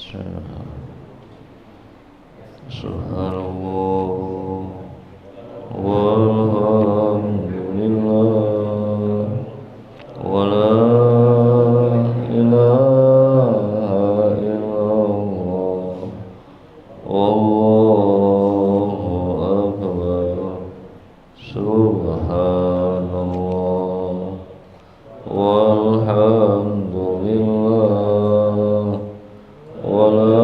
Subhanallah walhamdulillah wa la ilaha illallah wallahu akbar. Subhanallah walhamdulillah wa la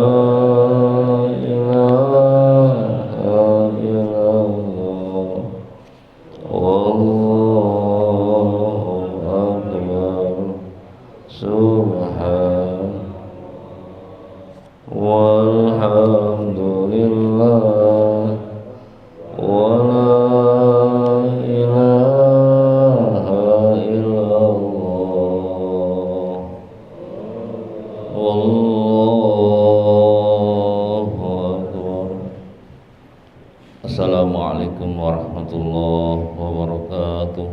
Assalamualaikum warahmatullahi wabarakatuh.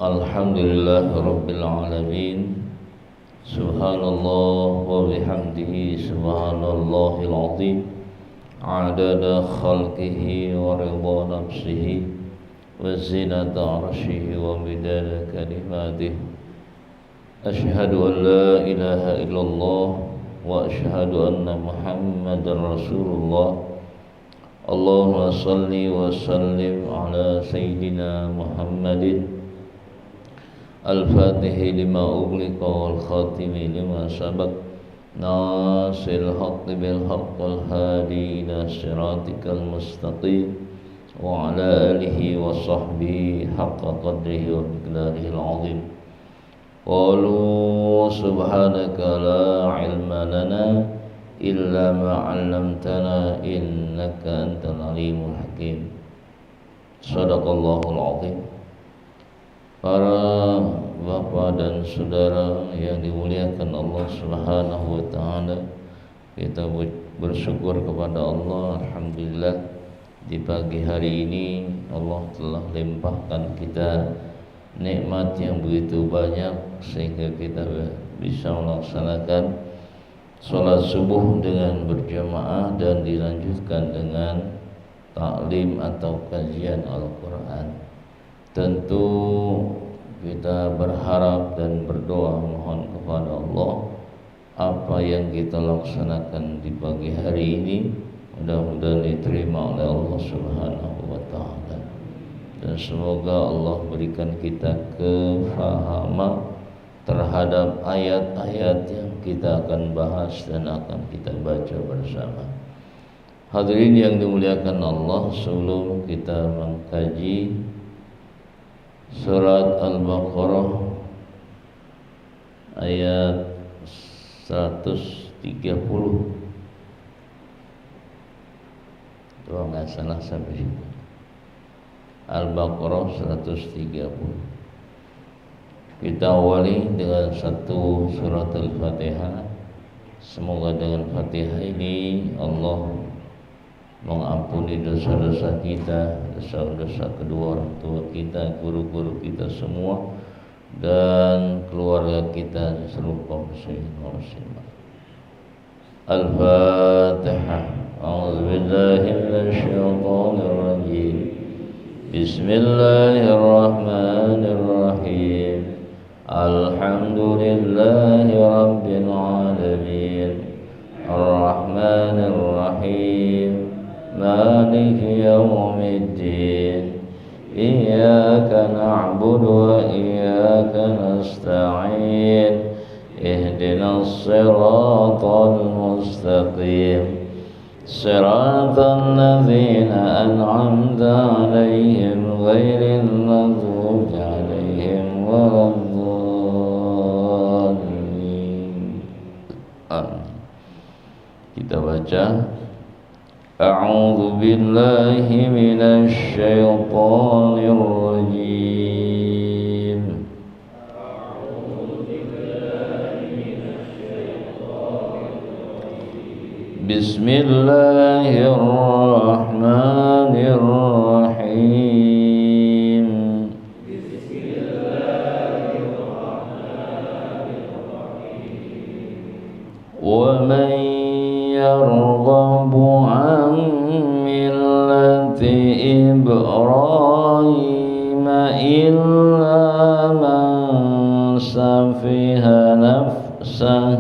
Alhamdulillah rabbil alamin. Subhanallah wa bihamdihi subhanallahil azim. Adada khalqihi wa ridha nafsihi wa zinata arshihi wa midada kalimatihi. Ashhadu an la ilaha illallah wa ashhadu anna Muhammadar Rasulullah. Allahumma salli wa sallim ala sayyidina Muhammadin al-fatihi lima ughliqa wal khatimi lima sabaq nasil haqqi bil haqq wal hadi ila siratikal mustaqim wa ala alihi wa sahbihi haqqa qadrihi wa miqdarihil azim. Qalu subhanaka la ilma lana illa ma 'allamtana innaka antal alimul hakim. Shadaqallahul azim. Para bapak dan saudara yang dimuliakan Allah Subhanahu wa taala, kita bersyukur kepada Allah. Alhamdulillah, di pagi hari ini Allah telah limpahkan kita nikmat yang begitu banyak sehingga kita bisa melaksanakan sholat subuh dengan berjamaah dan dilanjutkan dengan taklim atau kajian Al-Quran. Tentu kita berharap dan berdoa mohon kepada Allah apa yang kita laksanakan di pagi hari ini mudah-mudahan diterima oleh Allah Subhanahu wa taala. Dan semoga Allah berikan kita kefahaman terhadap ayat-ayat yang kita akan bahas dan akan kita baca bersama. Hadirin yang dimuliakan Allah, sebelum kita mengkaji surat Al-Baqarah ayat 130, kalau nggak salah sampai situ. Al-Baqarah 130. Kita awali dengan satu surat Al-Fatihah. Semoga dengan Fatihah ini Allah mengampuni dosa-dosa kita, dosa-dosa kedua orang tua kita, guru-guru kita semua, dan keluarga kita seluruh kaum muslimin wal muslimat. Al-Fatihah. A'udzubillahi minasyaitonir rajim. Bismillahirrahmanirrahim. Alhamdulillahi rabbil alamin. Ar-Rahmanir Rahim. Maliki yaumiddin. Iyyaka na'budu wa iyyaka nasta'in. Ihdinas siratal mustaqim. Siratal ladzina an'amta 'alaihim ghairil maghdubi 'alaihim waladdallin. Kita baca A'udzu billahi minasy syaithanir rajim. Bismillahirrahmanirrahim. ومن يرغب عن ملة إبراهيم إلا من سفه نفسه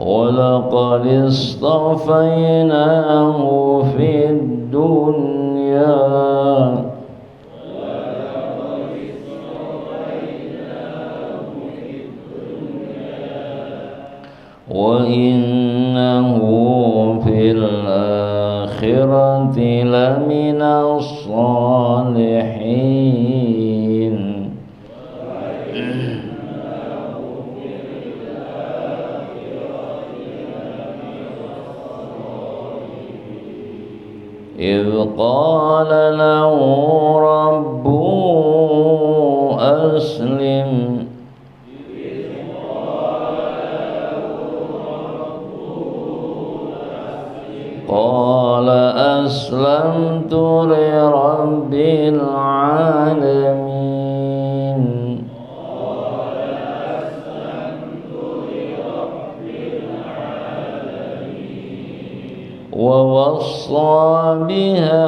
ولقد اصطفيناه في الدنيا وإنه في الآخرة لمن الصالحين إذ قال له ربه أسلم قال أسلمت لرب العالمين ووصى بها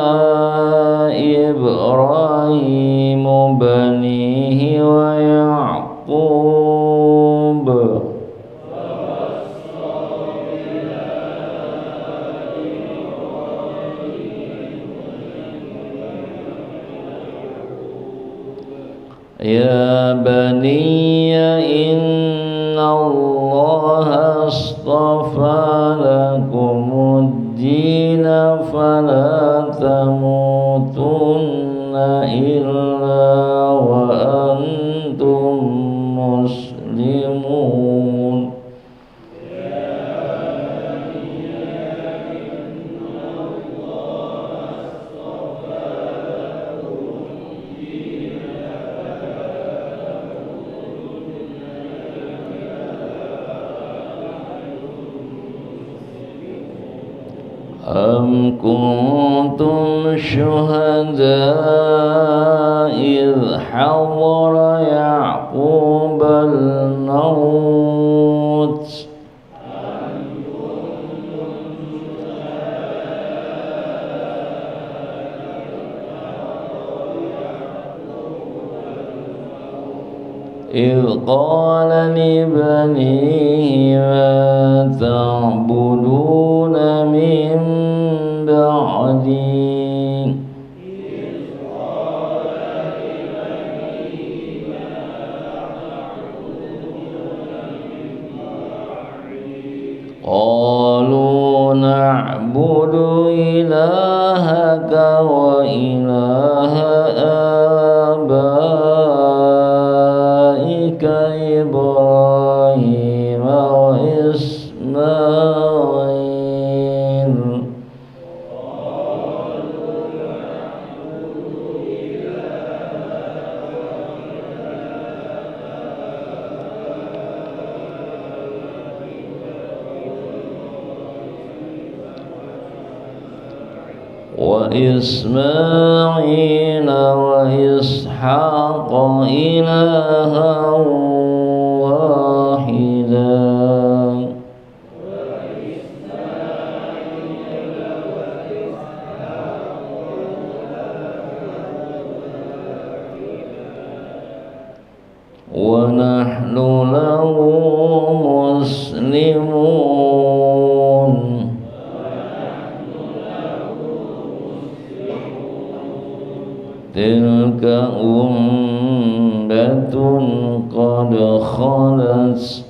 إبراهيم بنيه ويعقوب يا بني إن الله اصطفى لكم الدين فلا تموتن إلا وأنتم مسلمون أم كنتم شهداء إذ حضر يعقوب الموت إذ قال لبنيه ما تعبدون من بعدي قالوا نعبد إلهك وإله آبائك إبراهيم وإسماعيل وإسماعيل وإسحاق إلها واحدا ونحن له مسلمون تلك أمة قد خلت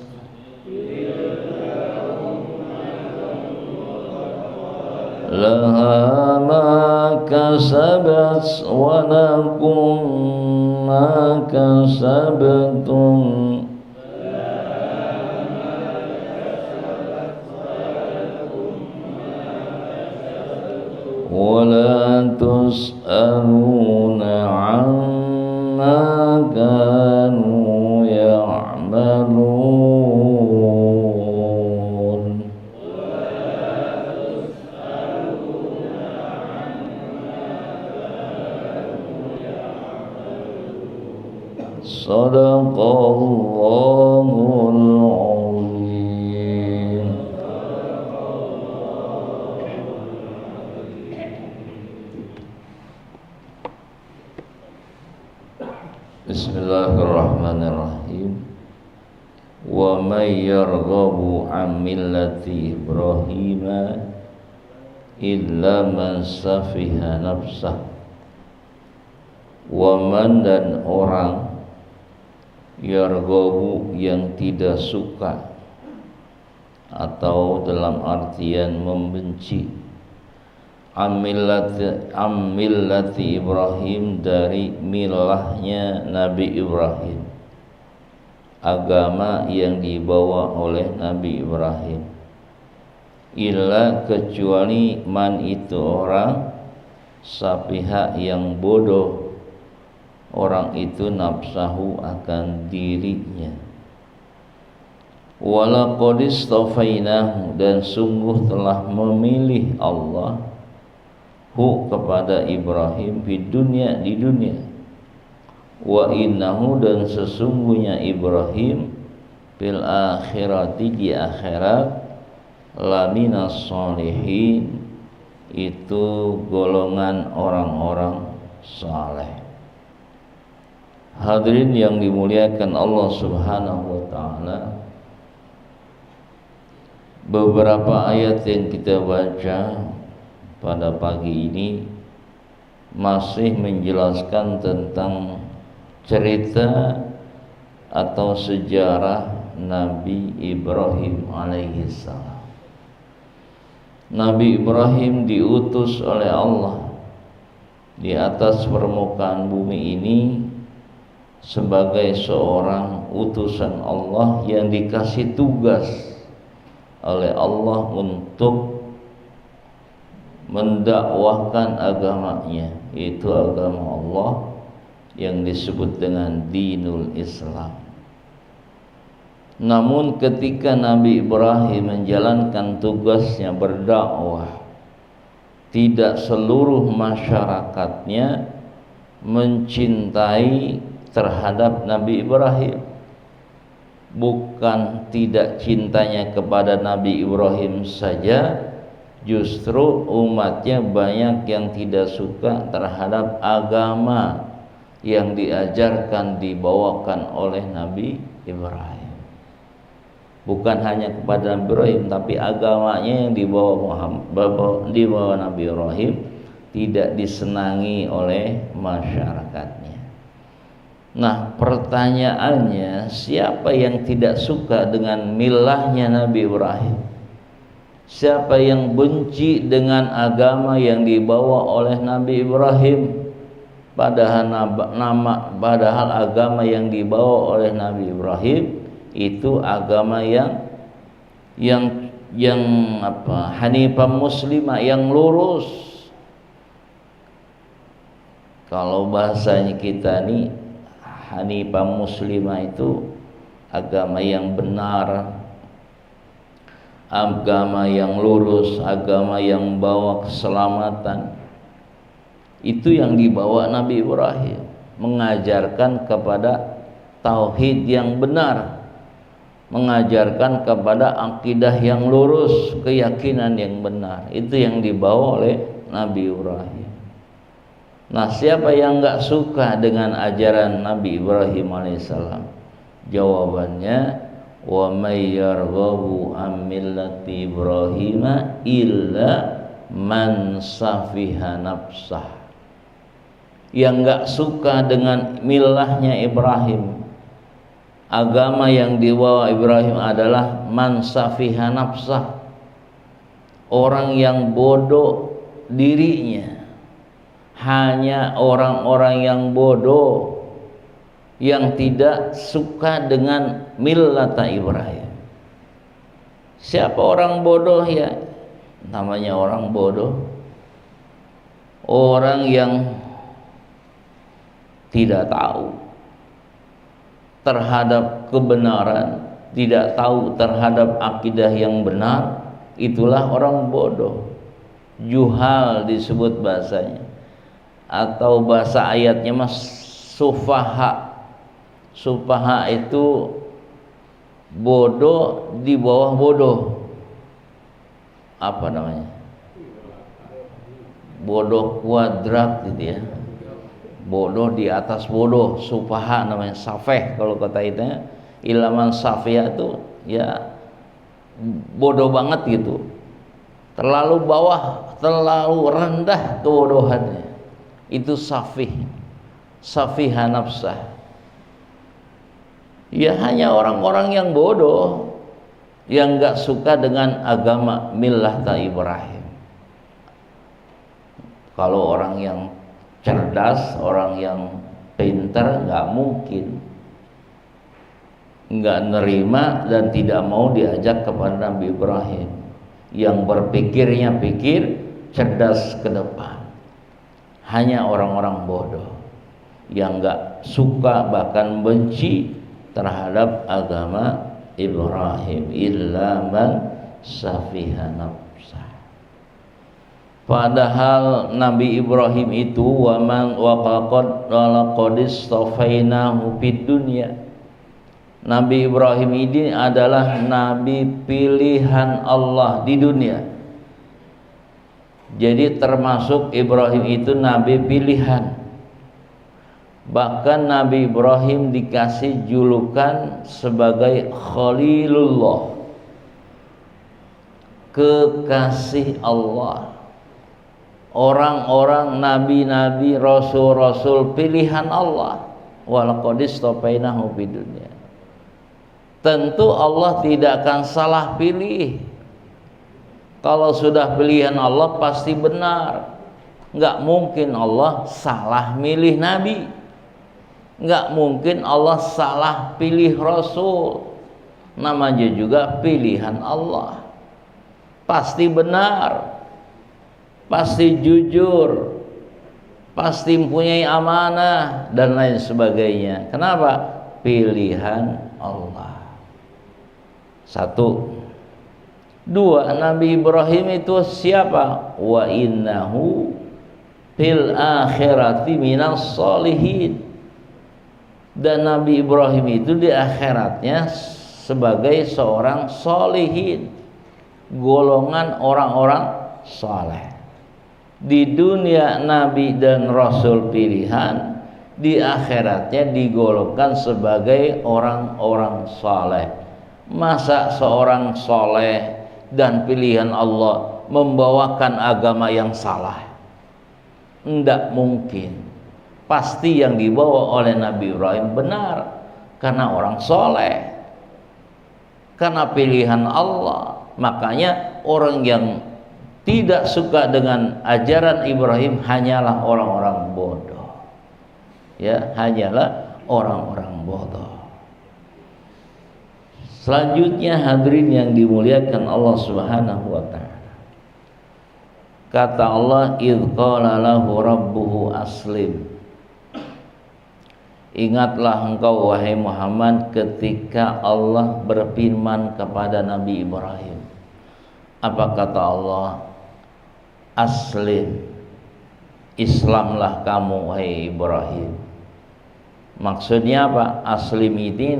لها ما كسبت ولكم ما كسبتم ولا تسألون عما كانوا يعملون Sadaqallahul azim. Bismillahirrahmanirrahim. Wa may yarghabu an millati Ibrahim illa man safiha nafsah. Wa man, dan orang, yarghabu yang tidak suka atau dalam artian membenci, Millati Ibrahim, dari milahnya Nabi Ibrahim, agama yang dibawa oleh Nabi Ibrahim. Illa, kecuali, man itu orang, sapiha yang bodoh, orang itu nafsahu akan dirinya. Walaqad istafainahu, dan sungguh telah memilih Allah hu, kepada Ibrahim, di dunia, wa innahu, dan sesungguhnya Ibrahim, fil akhirati, di akhirat, laminas sholihin, itu golongan orang-orang saleh. Hadirin yang dimuliakan Allah Subhanahu wa taala, beberapa ayat yang kita baca pada pagi ini masih menjelaskan tentang cerita atau sejarah Nabi Ibrahim alaihissalam. Nabi Ibrahim diutus oleh Allah di atas permukaan bumi ini sebagai seorang utusan Allah yang dikasih tugas oleh Allah untuk mendakwahkan agamanya, yaitu agama Allah yang disebut dengan Dinul Islam. Namun ketika Nabi Ibrahim menjalankan tugasnya berdakwah, tidak seluruh masyarakatnya mencintai terhadap Nabi Ibrahim. Bukan tidak cintanya kepada Nabi Ibrahim saja, justru umatnya banyak yang tidak suka terhadap agama yang diajarkan, dibawakan oleh Nabi Ibrahim. Bukan hanya kepada Nabi Ibrahim, tapi agamanya yang dibawa Nabi Ibrahim tidak disenangi oleh masyarakatnya. Nah, pertanyaannya, siapa yang tidak suka dengan milahnya Nabi Ibrahim? Siapa yang benci dengan agama yang dibawa oleh Nabi Ibrahim? Padahal agama yang dibawa oleh Nabi Ibrahim itu agama yang Hanifah muslimah, yang lurus. Kalau bahasanya kita nih, Hanifah muslimah itu agama yang benar, agama yang lurus, agama yang bawa keselamatan. Itu yang dibawa Nabi Ibrahim, mengajarkan kepada tauhid yang benar, mengajarkan kepada akidah yang lurus, keyakinan yang benar. Itu yang dibawa oleh Nabi Ibrahim. Nah, siapa yang enggak suka dengan ajaran Nabi Ibrahim alaihissalam? Jawabannya, wa may yarghabu an millati Ibrahim illa man safiha nafsah. Yang enggak suka dengan milahnya Ibrahim, agama yang dibawa Ibrahim adalah man safiha nafsah, orang yang bodoh dirinya. Hanya orang-orang yang bodoh yang tidak suka dengan millata Ibrahim. Siapa orang bodoh ya? Namanya orang bodoh, orang yang tidak tahu terhadap kebenaran, tidak tahu terhadap akidah yang benar, itulah orang bodoh. Juhal disebut bahasanya, atau bahasa ayatnya mas sufaha. Sufaha itu bodoh di bawah bodoh. Apa namanya? Bodoh kuadrat gitu ya. Bodoh di atas bodoh, sufaha namanya, safeh kalau kata itu. Ilaman safia itu ya bodoh banget gitu. Terlalu bawah, terlalu rendah kebodohannya. Itu safih. Safiha nafsah. Ya hanya orang-orang yang bodoh, yang gak suka dengan agama millata Ibrahim. Kalau orang yang cerdas, orang yang pintar, gak mungkin gak nerima dan tidak mau diajak kepada Nabi Ibrahim. Yang berpikirnya pikir cerdas ke depan. Hanya orang-orang bodoh yang gak suka bahkan benci terhadap agama Ibrahim. Illa man safiha nafsah. Padahal Nabi Ibrahim itu waman waqad walaqadis tafainahu fid dunya. Nabi Ibrahim ini adalah nabi pilihan Allah di dunia. Jadi termasuk Ibrahim itu nabi pilihan. Bahkan Nabi Ibrahim dikasih julukan sebagai Khalilullah, kekasih Allah. Orang-orang nabi-nabi, rasul-rasul pilihan Allah. Walaqad istafainahu fid dunya. Tentu Allah tidak akan salah pilih. Kalau sudah pilihan Allah pasti benar. Enggak mungkin Allah salah milih nabi. Enggak mungkin Allah salah pilih rasul. Namanya juga pilihan Allah. Pasti benar. Pasti jujur, pasti mempunyai amanah dan lain sebagainya. Kenapa? Pilihan Allah. Satu. Dua, Nabi Ibrahim itu siapa? Wa innahu fil akhirati minas solihin. Dan Nabi Ibrahim itu di akhiratnya sebagai seorang solihin, golongan orang-orang saleh. Di dunia Nabi dan Rasul pilihan, di akhiratnya digolongkan sebagai orang-orang saleh. Masa seorang saleh dan pilihan Allah membawakan agama yang salah? Tidak mungkin. Pasti yang dibawa oleh Nabi Ibrahim benar, karena orang saleh, karena pilihan Allah. Makanya orang yang tidak suka dengan ajaran Ibrahim hanyalah orang-orang bodoh. Ya, hanyalah orang-orang bodoh. Selanjutnya hadirin yang dimuliakan Allah Subhanahu wa taala. Kata Allah, "Idz qala lahu rabbuhu aslim." Ingatlah engkau wahai Muhammad ketika Allah berfirman kepada Nabi Ibrahim. Apa kata Allah? Aslim, Islamlah kamu wahai Ibrahim. Maksudnya apa? Aslim ini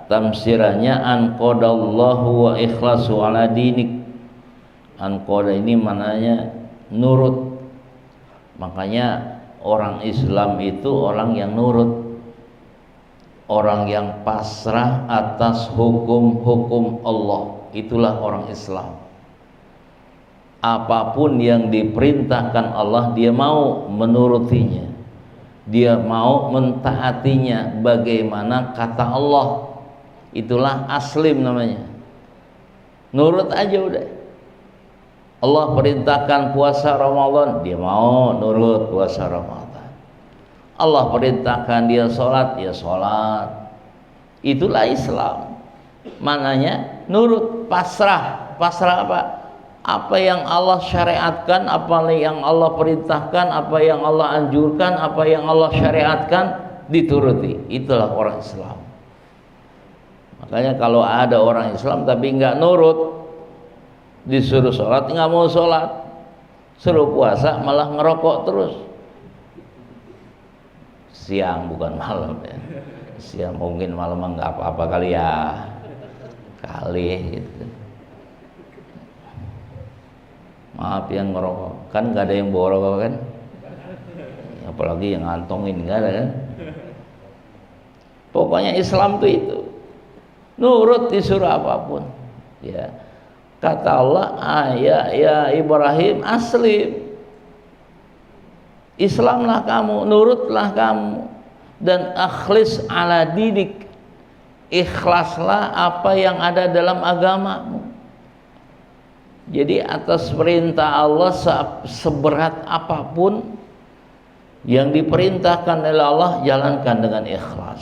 tafsirannya anqadallahu wa ikhlasu ala dinik. Anqada ini maknanya nurut. Makanya orang Islam itu orang yang nurut, orang yang pasrah atas hukum-hukum Allah. Itulah orang Islam. Apapun yang diperintahkan Allah, dia mau menurutinya, dia mau mentaatinya bagaimana kata Allah. Itulah aslim namanya. Nurut aja udah. Allah perintahkan puasa Ramadan, dia mau nurut puasa Ramadan. Allah perintahkan dia sholat, dia sholat. Itulah Islam. Maknanya nurut, pasrah. Pasrah apa? Apa yang Allah syariatkan, apa yang Allah perintahkan, apa yang Allah anjurkan, apa yang Allah syariatkan, dituruti. Itulah orang Islam. Makanya kalau ada orang Islam tapi nggak nurut, disuruh sholat nggak mau sholat, suruh puasa malah ngerokok terus. siang bukan malam ya. Siang mungkin malam enggak apa-apa kali ya. Kali gitu. Maaf yang ngerokok. Kan enggak ada yang bawa rokok kan? Apalagi yang ngantongin enggak ada kan? Pokoknya Islam tuh itu. Nurut disuruh apapun. Ya. Kata Allah, ya Ibrahim aslim. Islamlah kamu, nurutlah kamu, dan akhlis ala didik, ikhlaslah apa yang ada dalam agamamu. Jadi atas perintah Allah seberat apapun yang diperintahkan oleh Allah, jalankan dengan ikhlas.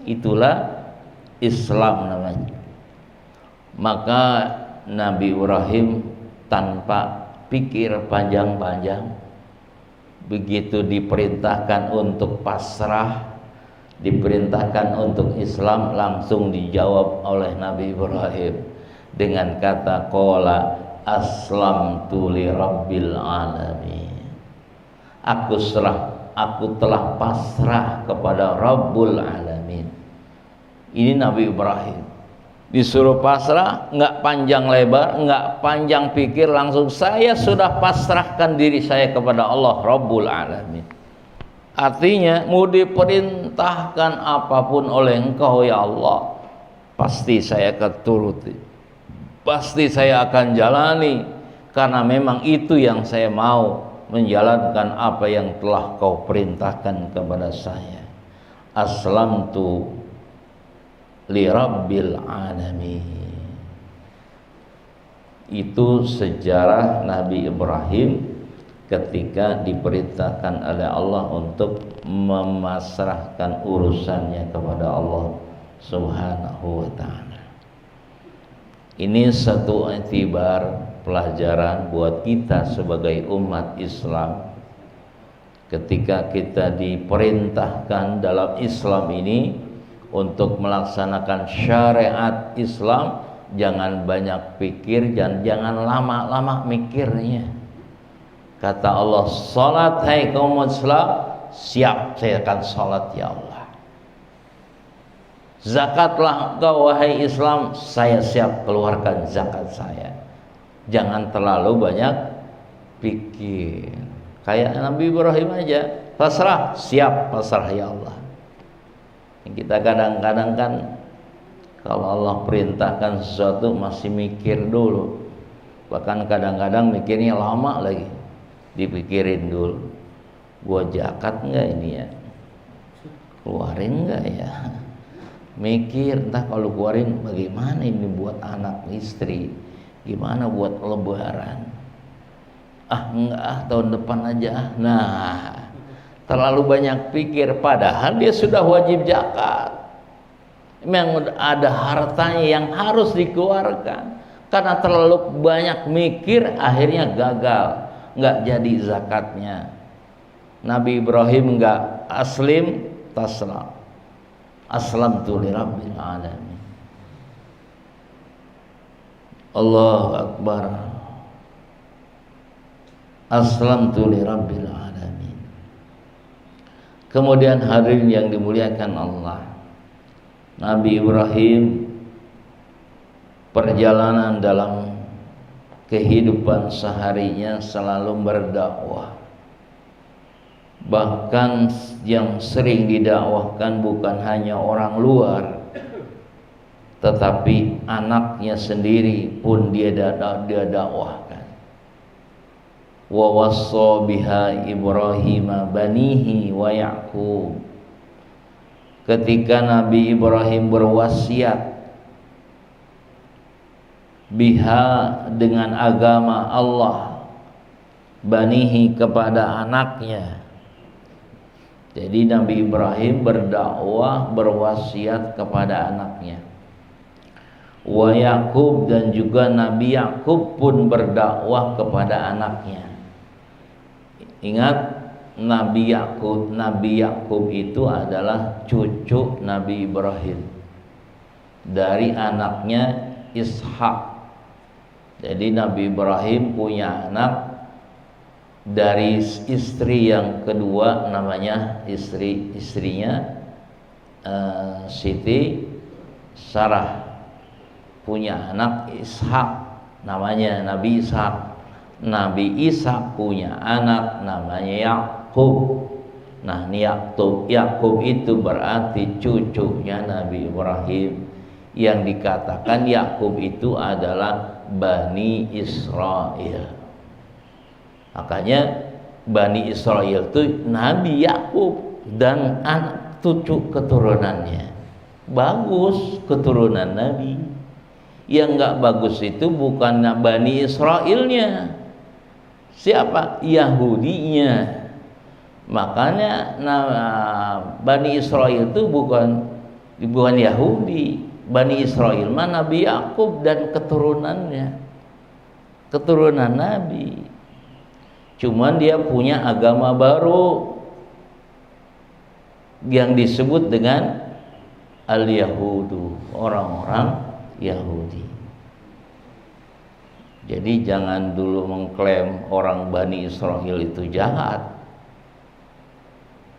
Itulah Islam namanya. Maka Nabi Ibrahim tanpa pikir panjang-panjang, begitu diperintahkan untuk pasrah, diperintahkan untuk Islam, langsung dijawab oleh Nabi Ibrahim dengan kata qala aslamtu li rabbil alamin. Aku telah pasrah kepada Rabbul alamin. Ini Nabi Ibrahim disuruh pasrah, enggak panjang lebar, enggak panjang pikir, langsung saya sudah pasrahkan diri saya kepada Allah Rabbul alamin. Artinya mau diperintahkan apapun oleh Engkau ya Allah, pasti saya akan turuti, pasti saya akan jalani, karena memang itu yang saya mau, menjalankan apa yang telah Kau perintahkan kepada saya. Aslamtu li rabbil alamin. Itu sejarah Nabi Ibrahim ketika diperintahkan oleh Allah untuk memasrahkan urusannya kepada Allah Subhanahu wa ta'ala. Ini satu iktibar, pelajaran buat kita sebagai umat Islam. Ketika kita diperintahkan dalam Islam ini untuk melaksanakan syariat Islam, jangan banyak pikir dan jangan lama-lama mikirnya. Kata Allah, salat hai kaum Islam, siap saya akan salat ya Allah. Zakatlah engkau wahai Islam, saya siap keluarkan zakat saya. Jangan terlalu banyak pikir. Kayak Nabi Ibrahim aja, pasrah, siap pasrah ya Allah. Kita kadang-kadang kan kalau Allah perintahkan sesuatu masih mikir dulu, bahkan kadang-kadang mikirnya lama lagi, dipikirin dulu, gua zakat enggak ini ya, keluarin enggak ya, mikir entah kalau keluarin bagaimana ini buat anak istri, gimana buat lebaran, enggak tahun depan aja. Nah, terlalu banyak pikir, padahal dia sudah wajib zakat. Memang ada hartanya yang harus dikeluarkan, karena terlalu banyak mikir akhirnya gagal, nggak jadi zakatnya. Nabi Ibrahim nggak aslim taslam, aslamtu li rabbil alamin. Allahu akbar, aslamtu li rabbil alamin. Kemudian hadirin yang dimuliakan Allah, Nabi Ibrahim perjalanan dalam kehidupan seharinya selalu berdakwah. Bahkan yang sering didakwahkan bukan hanya orang luar, tetapi anaknya sendiri pun dia dakwahkan. Wa wassa biha Ibrahim banihi wa Ya'qub. Ketika Nabi Ibrahim berwasiat biha dengan agama Allah, banihi kepada anaknya. Jadi Nabi Ibrahim berdakwah, berwasiat kepada anaknya. Wa Ya'qub, dan juga Nabi Ya'qub pun berdakwah kepada anaknya. Ingat, Nabi Ya'qub itu adalah cucu Nabi Ibrahim dari anaknya Ishak. Jadi Nabi Ibrahim punya anak dari istri yang kedua, namanya istrinya Siti Sarah, punya anak Ishak, namanya Nabi Ishak. Nabi Ishak punya anak namanya Yakub. Nah, Yakub itu berarti cucunya Nabi Ibrahim, yang dikatakan Yakub itu adalah Bani Israel. Makanya Bani Israel itu Nabi Yakub dan anak cucu keturunannya. Bagus keturunan Nabi. Yang enggak bagus itu bukan Bani Israelnya. Siapa? Yahudinya. Makanya Bani Israel itu bukan Yahudi. Bani Israel mah Nabi Yakub dan keturunannya, keturunan Nabi. Cuman dia punya agama baru yang disebut dengan al-Yahudu, orang-orang Yahudi. Jadi jangan dulu mengklaim orang Bani Israel itu jahat.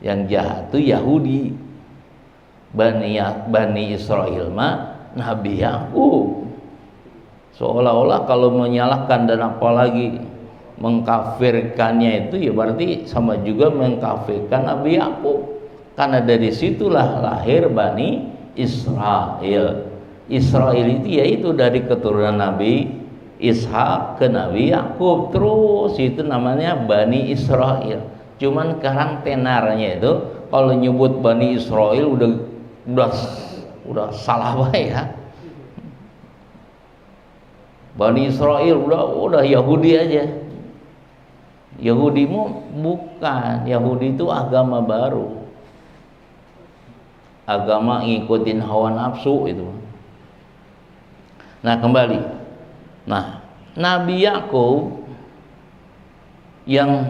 Yang jahat itu Yahudi. Bani Israel mah Nabi Yakub. Seolah-olah kalau menyalahkan dan apalagi mengkafirkannya itu ya berarti sama juga mengkafirkan Nabi Yakub. Karena dari situlah lahir Bani Israel. Israel itu yaitu dari keturunan Nabi Ishak ke Nabi Yakub, terus itu namanya Bani Israel. Cuman sekarang tenarnya itu kalau nyebut Bani Israel udah salah bae ya. Bani Israel udah Yahudi aja. Yahudi bukan, Yahudi itu agama baru. Agama ngikutin hawa nafsu itu. Nah, kembali. Nah, Nabi Yakub yang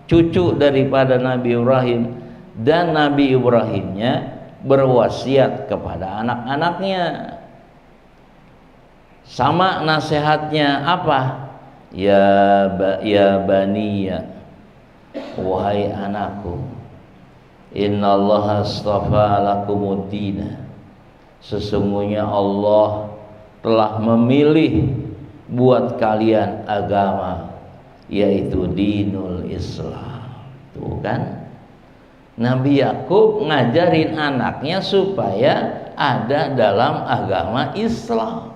cucu daripada Nabi Ibrahim, dan Nabi Ibrahimnya berwasiat kepada anak-anaknya. Sama nasihatnya apa? Ya baniya, wahai anakku, innallaha astafa lakumuddina, sesungguhnya Allah telah memilih buat kalian agama, yaitu dinul Islam. Tuh kan, Nabi Yakub ngajarin anaknya supaya ada dalam agama Islam,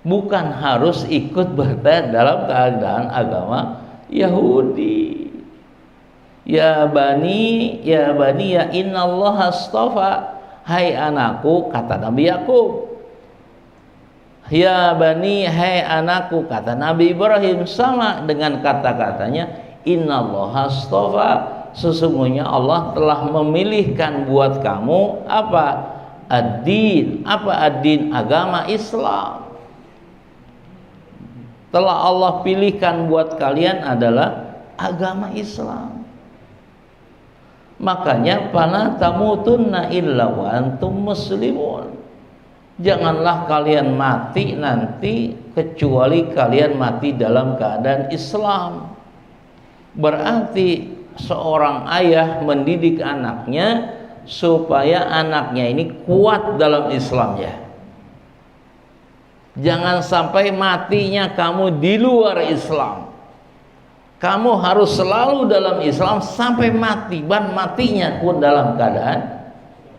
bukan harus ikut berada dalam keadaan agama Yahudi. Ya bani ya innallaha astafa, hai anakku, kata Nabi Yakub. Ya bani, hai anakku, kata Nabi Ibrahim. Sama dengan kata-katanya innallaha astafa, sesungguhnya Allah telah memilihkan buat kamu apa? Ad-din. Apa ad-din? Agama Islam. Telah Allah pilihkan buat kalian adalah agama Islam. Makanya fala tamutunna illa wa antum muslimun. Janganlah kalian mati nanti kecuali kalian mati dalam keadaan Islam. Berarti seorang ayah mendidik anaknya supaya anaknya ini kuat dalam Islamnya. Jangan sampai matinya kamu di luar Islam. Kamu harus selalu dalam Islam sampai mati, dan matinya pun dalam keadaan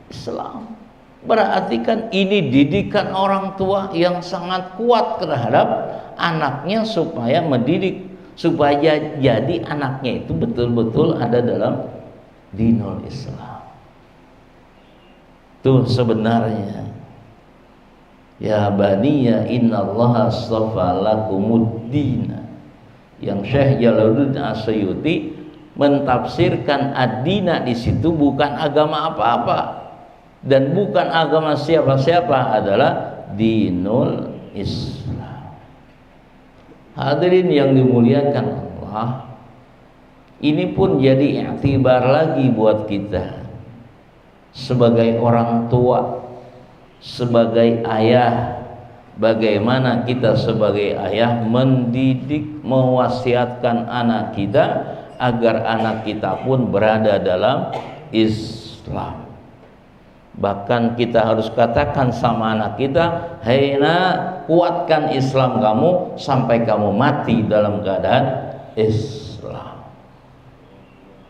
Islam. Berarti kan ini didikan orang tua yang sangat kuat terhadap anaknya supaya mendidik, supaya jadi anaknya itu betul-betul ada dalam dinul Islam. Tuh sebenarnya ya baniya innallaha astafa lakumuddina, yang Syekh Jalaluddin Asyuyuti mentafsirkan ad-dina di situ bukan agama apa-apa dan bukan agama siapa-siapa, adalah dinul Islam. Hadirin yang dimuliakan Allah, ini pun jadi iktibar lagi buat kita sebagai orang tua, sebagai ayah, bagaimana kita sebagai ayah mendidik, mewasiatkan anak kita agar anak kita pun berada dalam Islam. Bahkan kita harus katakan sama anak kita, "Hei nak, kuatkan Islam kamu sampai kamu mati dalam keadaan Islam."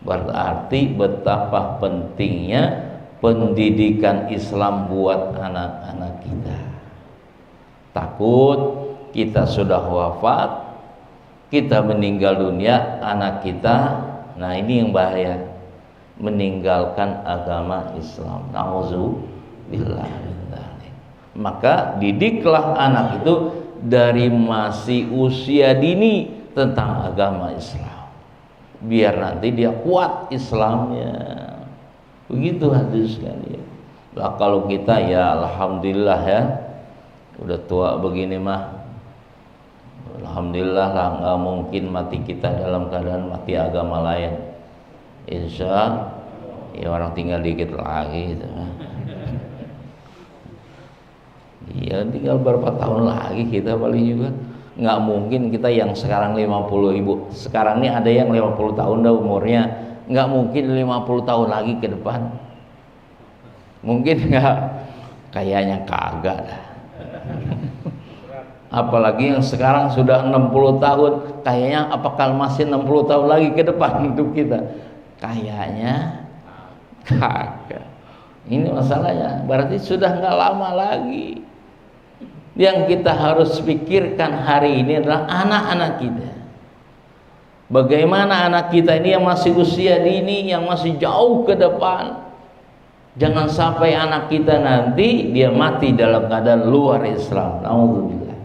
Berarti betapa pentingnya pendidikan Islam buat anak-anak kita. Takut kita sudah wafat, kita meninggal dunia, anak kita, nah ini yang bahaya, meninggalkan agama Islam. Nauzubillah. Maka didiklah anak itu dari masih usia dini tentang agama Islam, biar nanti dia kuat Islamnya. Begitu hadis sekalian. Nah, kalau kita ya alhamdulillah ya, udah tua begini mah, alhamdulillah lah, nggak mungkin mati kita dalam keadaan mati agama lain. Insya ya orang tinggal dikit lagi gitu. Ya tinggal berapa tahun lagi kita paling juga. Nggak mungkin kita yang sekarang 50 ibu, sekarang ini ada yang 50 tahun dah umurnya, nggak mungkin 50 tahun lagi ke depan. Mungkin nggak, kayaknya kagak dah. Apalagi yang sekarang sudah 60 tahun, kayaknya apakah masih 60 tahun lagi ke depan hidup kita? Kayaknya kagak. Ini masalahnya, berarti sudah nggak lama lagi. Yang kita harus pikirkan hari ini adalah anak-anak kita. Bagaimana anak kita ini yang masih usia dini, yang masih jauh ke depan. Jangan sampai anak kita nanti dia mati dalam keadaan luar Islam. Alhamdulillah.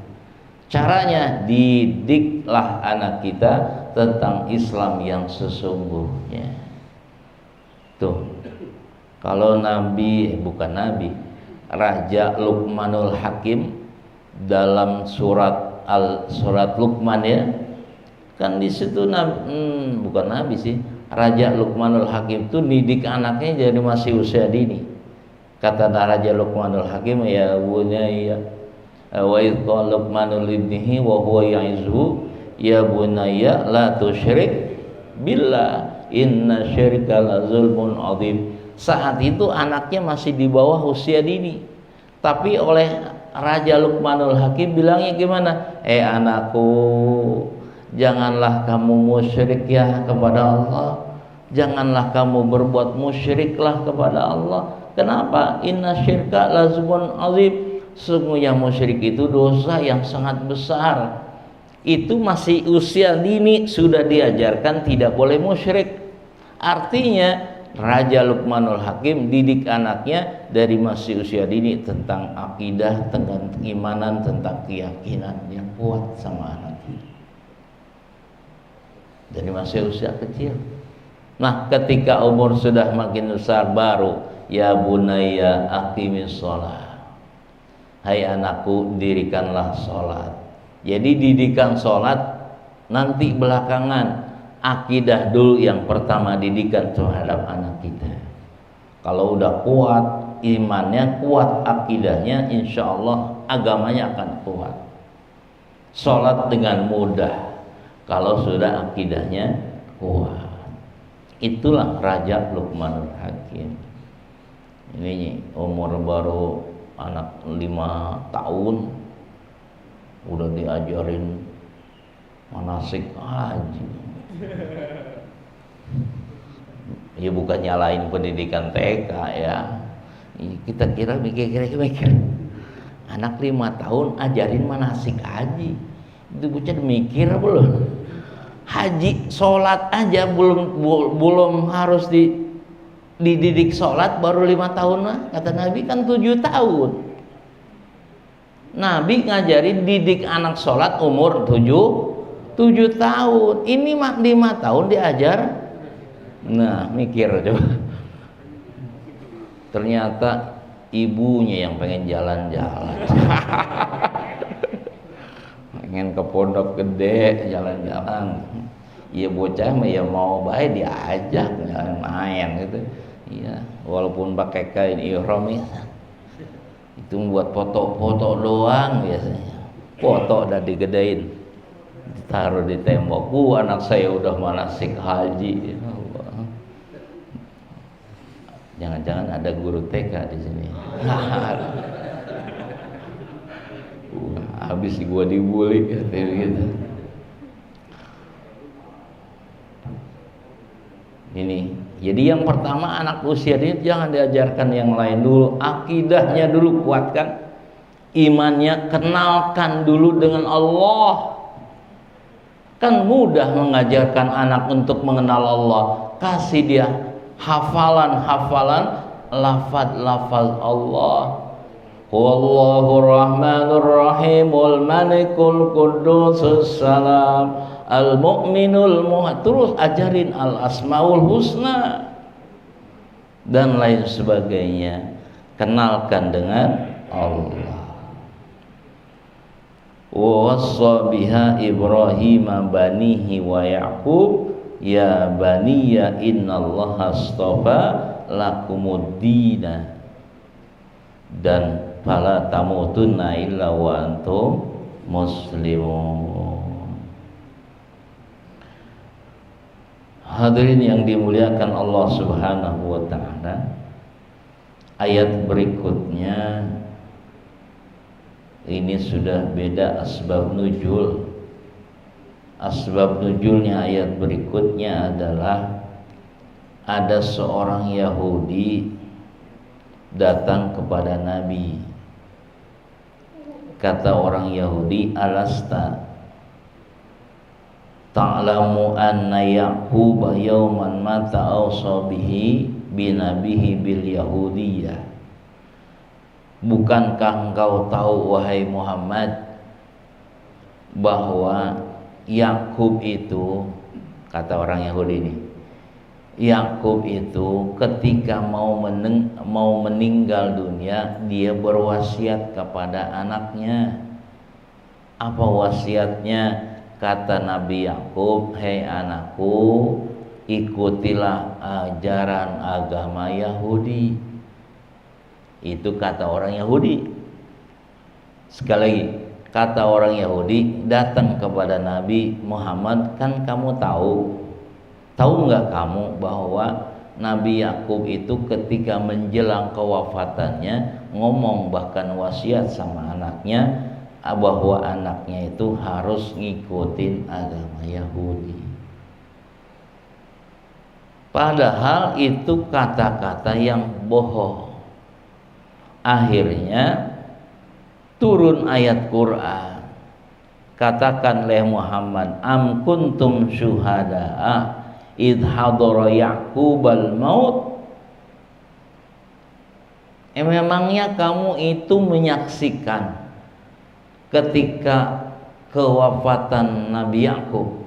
Caranya, didiklah anak kita tentang Islam yang sesungguhnya. Tuh, kalau Raja Luqmanul Hakim dalam surat Luqman ya, kan di situ bukan nabi sih, Raja Luqmanul Hakim itu didik anaknya jadi masih usia dini. Kata Raja Luqmanul Hakim, ya bunayya wa idh qala Luqmanul ibnihi wa huwa ya'izuhu ya bunayya la tusyrik billah inna syirka la zulmun adzim. Saat itu anaknya masih di bawah usia dini, tapi oleh Raja Luqmanul Hakim bilangnya gimana? Anakku, janganlah kamu musyrik ya kepada Allah. Janganlah kamu berbuat musyriklah kepada Allah. Kenapa? Inna syirka lazmun azim. Sungguhnya musyrik itu dosa yang sangat besar. Itu masih usia dini sudah diajarkan tidak boleh musyrik. Artinya Raja Luqmanul Hakim didik anaknya dari masih usia dini tentang akidah, tentang keimanan, tentang keyakinan yang kuat sama anaknya dari masih usia kecil. Nah, ketika umur sudah makin besar baru, ya bunayya aqimis shalah. Hai anakku, dirikanlah sholat. Jadi didikan sholat nanti belakangan. Akidah dulu yang pertama didikan terhadap anak kita. Kalau udah kuat imannya, kuat akidahnya, insya Allah agamanya akan kuat. Sholat dengan mudah kalau sudah akidahnya kuat. Itulah Raja Luqmanul Hakim. Ini umur baru anak 5 tahun udah diajarin manasik haji. Ya bukan nyalain pendidikan TK ya. Kita kira mikir anak 5 tahun ajarin manasik haji. Itu bocah mikir belum? Haji sholat aja belum harus dididik sholat baru 5 tahun lah. Kata Nabi kan 7 tahun. Nabi ngajarin didik anak sholat umur 7 tahun. Ini 5 tahun diajar. Nah, mikir coba. Ternyata ibunya yang pengen jalan-jalan. Pengen ke pondok gede jalan-jalan. Iya bocah mah ya mau baik diajak jalan main gitu. Iya, walaupun pakai kain ihram ya. Itu buat foto-foto doang biasanya. Foto udah digedein, ditaruh di tembok. Anak saya udah manasik haji. Jangan-jangan ada guru TK di sini. Habis gua dibully gitu. Ini. Jadi yang pertama anak usia ini jangan diajarkan yang lain dulu, akidahnya dulu kuatkan, imannya kenalkan dulu dengan Allah. Kan mudah mengajarkan anak untuk mengenal Allah, kasih dia hafalan lafaz Allah. Wallahur Rahmanur Rahimul Malikul Qudusus Salam Al-Mu'minul Terus ajarin Al-Asmaul Husna dan lain sebagainya. Kenalkan dengan Allah. Wa wassa biha Ibrahim banihi wa Ya'qub ya baniya innallaha astafa lakumuddina dan fala tamutunna illa wa antum muslimun. Hadirin yang dimuliakan Allah Subhanahu wa taala, ayat berikutnya ini sudah beda asbab nuzul. Asbab nuzulnya ayat berikutnya adalah ada seorang Yahudi datang kepada Nabi. Kata orang Yahudi, alasta ta'lamu anna Ya'qub yawman mata awsa bihi binabihi bil yahudiyah. Bukankah engkau tahu wahai Muhammad bahwa Yakub itu, kata orang Yahudi ini, Yakub itu ketika mau meninggal dunia, dia berwasiat kepada anaknya. Apa wasiatnya? Kata Nabi Yakub, hei anakku, ikutilah ajaran agama Yahudi. Itu kata orang Yahudi. Sekali lagi, kata orang Yahudi datang kepada Nabi Muhammad, kan kamu tahu nggak kamu bahwa Nabi Yakub itu ketika menjelang kewafatannya ngomong, bahkan wasiat sama anaknya bahwa anaknya itu harus ngikutin agama Yahudi. Padahal itu kata-kata yang bohong. Akhirnya turun ayat Quran. Katakan oleh Muhammad, am kuntum syuhada'a idh hadara Ya'qubal maut. Memangnya kamu itu menyaksikan ketika kewafatan Nabi Yakub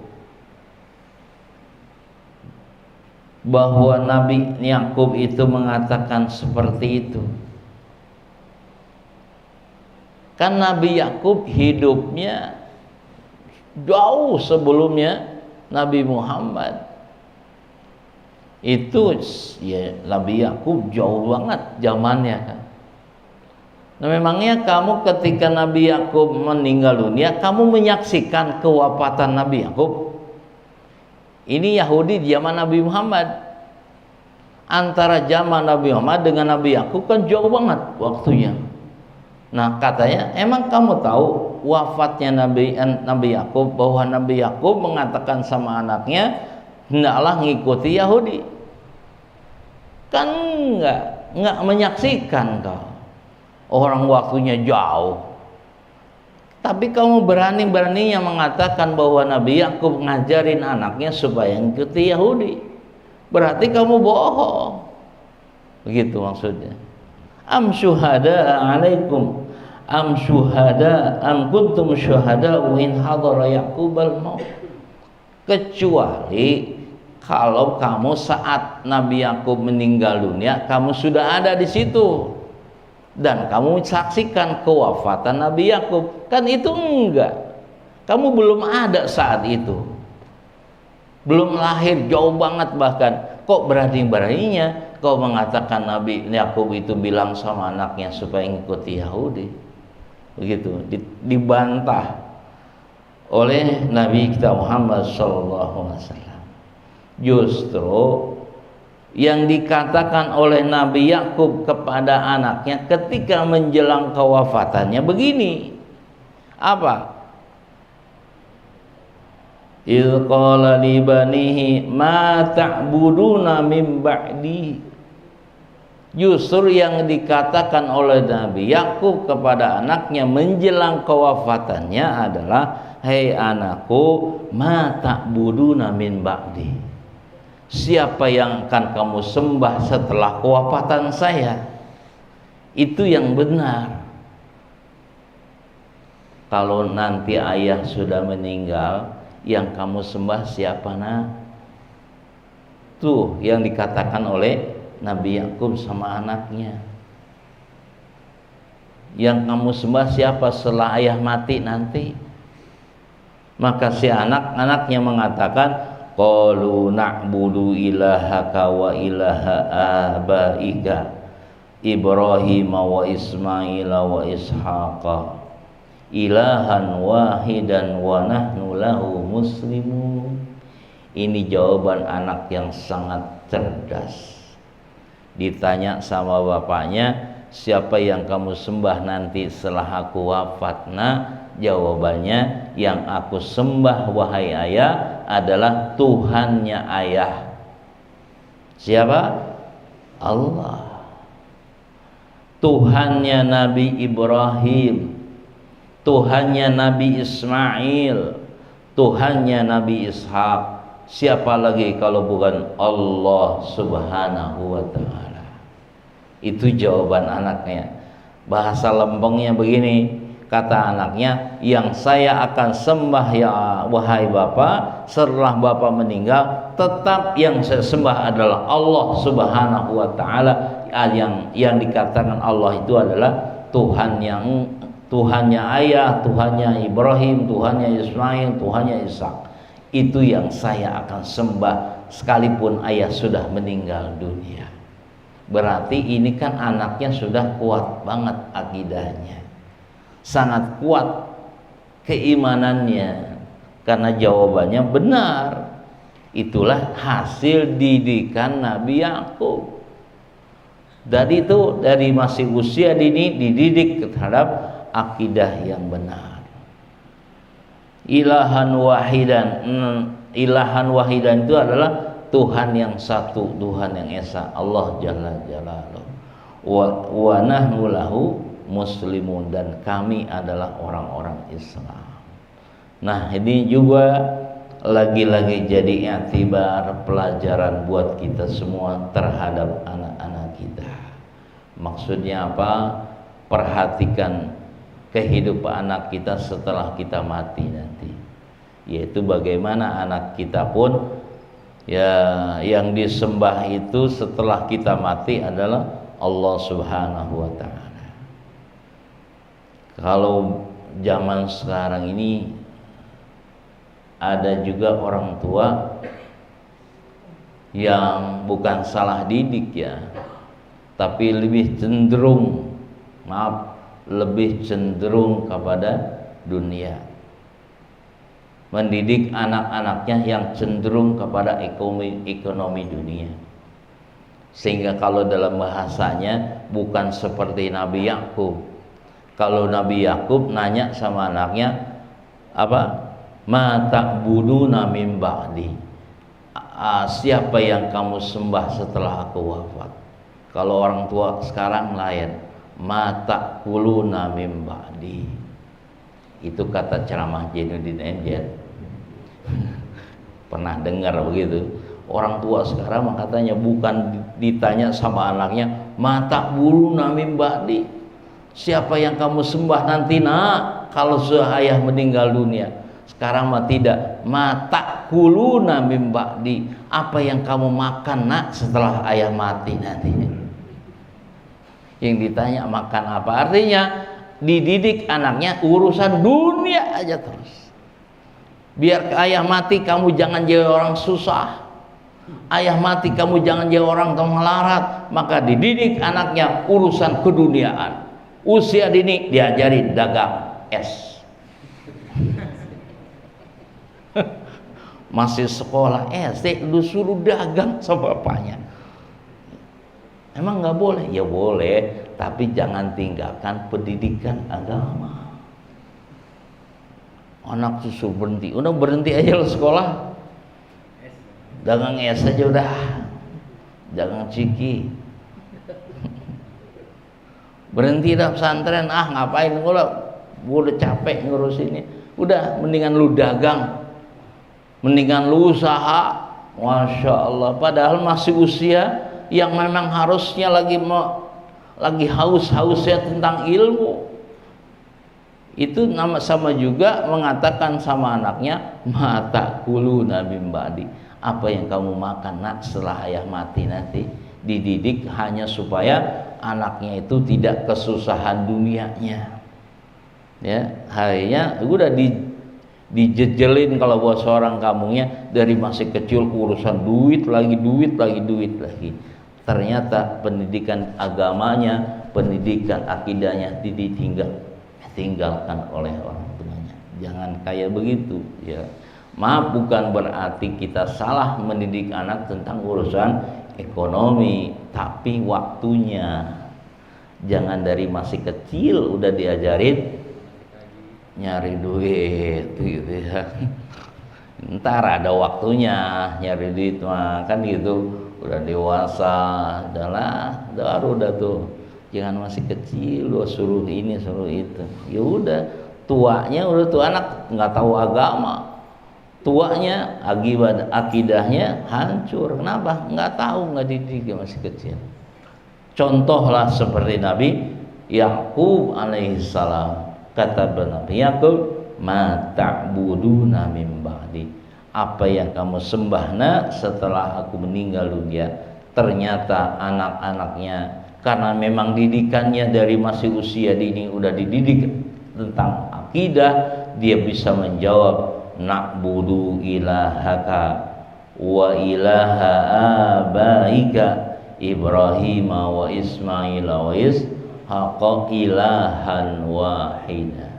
bahwa Nabi Yakub itu mengatakan seperti itu? Kan Nabi Yakub hidupnya jauh sebelumnya Nabi Muhammad. Itu ya, Nabi Yakub jauh banget zamannya kan. Nah, memangnya kamu ketika Nabi Yakub meninggal dunia, kamu menyaksikan kewafatan Nabi Yakub? Ini Yahudi di zaman Nabi Muhammad. Antara zaman Nabi Muhammad dengan Nabi Yakub kan jauh banget waktunya. Nah, katanya, emang kamu tahu wafatnya Nabi Yakub, bahwa Nabi Yakub mengatakan sama anaknya, hendaklah ngikuti Yahudi. Kan enggak menyaksikan kau. Orang waktunya jauh. Tapi kamu berani-beraninya mengatakan bahwa Nabi Yakub ngajarin anaknya supaya ngikuti Yahudi. Berarti kamu bohong. Begitu maksudnya. Am syuhada alaikum am syuhada am kuntum syuhada in hadara Yaqubal maut. Kecuali kalau kamu saat Nabi Yakub meninggal dunia, kamu sudah ada di situ dan kamu saksikan kewafatan Nabi Yakub. Kan itu enggak. Kamu belum ada saat itu. Belum lahir, jauh banget bahkan. Kok berani-beraninya kau mengatakan Nabi Yakub itu bilang sama anaknya supaya mengikuti Yahudi. Begitu dibantah oleh Nabi kita Muhammad SAW. Justru yang dikatakan oleh Nabi Yakub kepada anaknya ketika menjelang kewafatannya begini. Apa? Idh qala li banihi ma ta'buduna min ba'di. Justru yang dikatakan oleh Nabi Yakub kepada anaknya menjelang kewafatannya adalah, hei anakku, ma ta'buduna min ba'di. Siapa yang akan kamu sembah setelah kewafatan saya? Itu yang benar. Kalau nanti ayah sudah meninggal, yang kamu sembah siapa nak? Tuh yang dikatakan oleh Nabi Yakub sama anaknya. Yang kamu sembah siapa setelah ayah mati nanti? Maka si anak-anaknya mengatakan, qalu na'budu ilahaka wa ilaha abaika Ibrahim wa Ismail wa Ishaqa ilahan wahidan wa nahnu lahu muslimun. Ini jawaban anak yang sangat cerdas. Ditanya sama bapaknya, siapa yang kamu sembah nanti setelah aku wafat? Nah, jawabannya, yang aku sembah wahai ayah adalah Tuhannya ayah. Siapa? Allah. Tuhannya Nabi Ibrahim, Tuhannya Nabi Ismail, Tuhannya Nabi Ishak. Siapa lagi kalau bukan Allah Subhanahu wa ta'ala? Itu jawaban anaknya. Bahasa lempengnya begini, kata anaknya, yang saya akan sembah ya wahai Bapak setelah Bapak meninggal, tetap yang saya sembah adalah Allah Subhanahu wa ta'ala. Yang dikatakan Allah itu adalah Tuhannya ayah, Tuhannya Ibrahim, Tuhannya Ismail, Tuhannya Ishak. Itu yang saya akan sembah sekalipun ayah sudah meninggal dunia. Berarti ini kan anaknya sudah kuat banget akidahnya, sangat kuat keimanannya, karena jawabannya benar. Itulah hasil didikan Nabi Yakub. Dari itu, dari masih usia dini dididik terhadap akidah yang benar. Ilahan wahidan itu adalah Tuhan yang satu, Tuhan yang esa, Allah Jalla Jalaluhu. Wa nahnu lahu muslimun, dan kami adalah orang-orang Islam. Nah, ini juga lagi-lagi jadi i'tibar, pelajaran buat kita semua terhadap anak-anak kita. Maksudnya apa? Perhatikan kehidupan anak kita setelah kita mati nanti, yaitu bagaimana anak kita pun ya yang disembah itu setelah kita mati adalah Allah Subhanahu wa ta'ala. Kalau zaman sekarang ini ada juga orang tua yang bukan salah didik ya, tapi lebih cenderung kepada dunia, mendidik anak-anaknya yang cenderung kepada ekonomi dunia, sehingga kalau dalam bahasanya bukan seperti Nabi Yakub. Kalau Nabi Yakub nanya sama anaknya apa? Ma ta'buduna min ba'di. Siapa yang kamu sembah setelah aku wafat? Kalau orang tua sekarang lain, mata kuluna min ba'di. Itu kata ceramah Jainuddin Enjet. Pernah dengar begitu? Orang tua sekarang katanya bukan ditanya sama anaknya, mata kuluna min ba'di. Siapa yang kamu sembah nanti nak kalau sudah ayah meninggal dunia? Sekarang mah tidak, mata kuluna min ba'di. Apa yang kamu makan nak setelah ayah mati nanti? Yang ditanya makan apa? Artinya dididik anaknya urusan dunia aja terus. Biar ayah mati kamu jangan jadi orang susah. Ayah mati kamu jangan jadi orang tua melarat, maka dididik anaknya urusan keduniaan. Usia dini diajari dagang es. Masih sekolah SD disuruh dagang sama bapaknya. Emang nggak boleh? Ya boleh, tapi jangan tinggalkan pendidikan agama. Anak susu berhenti, udah berhenti aja lo sekolah. Dagang es aja udah, dagang ciki. Berhenti dah pesantren, ngapain gue udah capek ngurus ini. Udah mendingan lu dagang, mendingan lu usaha. Masya Allah, padahal masih usia yang memang harusnya lagi haus-hausnya tentang ilmu. Itu sama juga mengatakan sama anaknya, mata kulu nabi ba'di, apa yang kamu makan nak setelah ayah mati nanti. Dididik hanya supaya anaknya itu tidak kesusahan dunianya. Ya, harinya udah dijejelin kalau buat seorang kampungnya dari masih kecil urusan duit lagi. Ternyata pendidikan agamanya, pendidikan akidahnya ditinggalkan oleh orang tuanya. Jangan kayak begitu ya. Maaf, bukan berarti kita salah mendidik anak tentang urusan ekonomi, tapi waktunya. Jangan dari masih kecil udah diajarin nyari duit gitu ya. Ntar ada waktunya nyari duit mah kan gitu. Udah dewasa, baru udah tuh. Jangan masih kecil lo suruh ini suruh itu. Ya udah, tuanya udah tuh anak nggak tahu agama. Tuanya akidahnya hancur. Kenapa? Nggak tahu, nggak dididik, masih kecil. Contohlah seperti Nabi Yakub alaihissalam. Kata Nabi Yakub, ma ta'buduna min ba'di, apa yang kamu sembah setelah aku meninggal dunia. Ternyata anak-anaknya karena memang didikannya dari masih usia dini udah dididik tentang akidah, dia bisa menjawab na'budu ilahaka wa ilaha abaika Ibrahim wa Ismail wa Ishaqa ilahan wahida.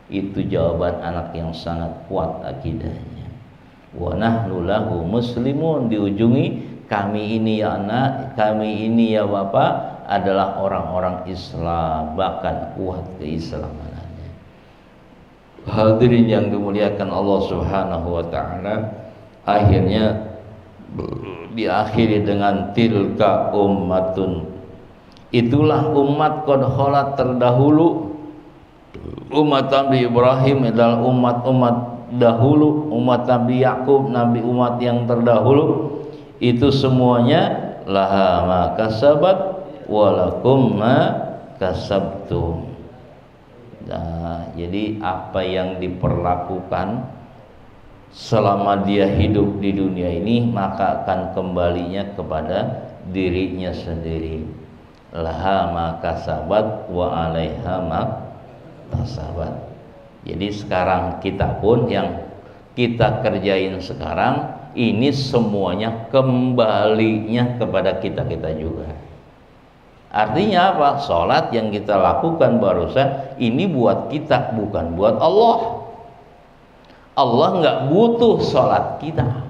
Itu jawaban anak yang sangat kuat akidahnya. Wa nahnu lahu muslimun, diujungi kami ini ya anak, kami ini ya bapak adalah orang-orang Islam, bahkan kuat keislamannya. Hadirin yang dimuliakan Allah Subhanahu wa taala, akhirnya diakhiri dengan tilka ummatun, itulah umat qad khalat terdahulu. Umat Nabi Ibrahim adalah umat-umat dahulu, umat Nabi Yakub, nabi umat yang terdahulu. Itu semuanya laha ma kasabat walakum ma kasabtum. Nah, jadi apa yang diperlakukan selama dia hidup di dunia ini, maka akan kembalinya kepada dirinya sendiri. Laha ma kasabat wa alaiha ma kasabat. Jadi sekarang kita pun yang kita kerjain sekarang ini semuanya kembalinya kepada kita-kita juga. Artinya apa? Sholat yang kita lakukan barusan ini buat kita, bukan buat Allah. Allah nggak butuh sholat kita.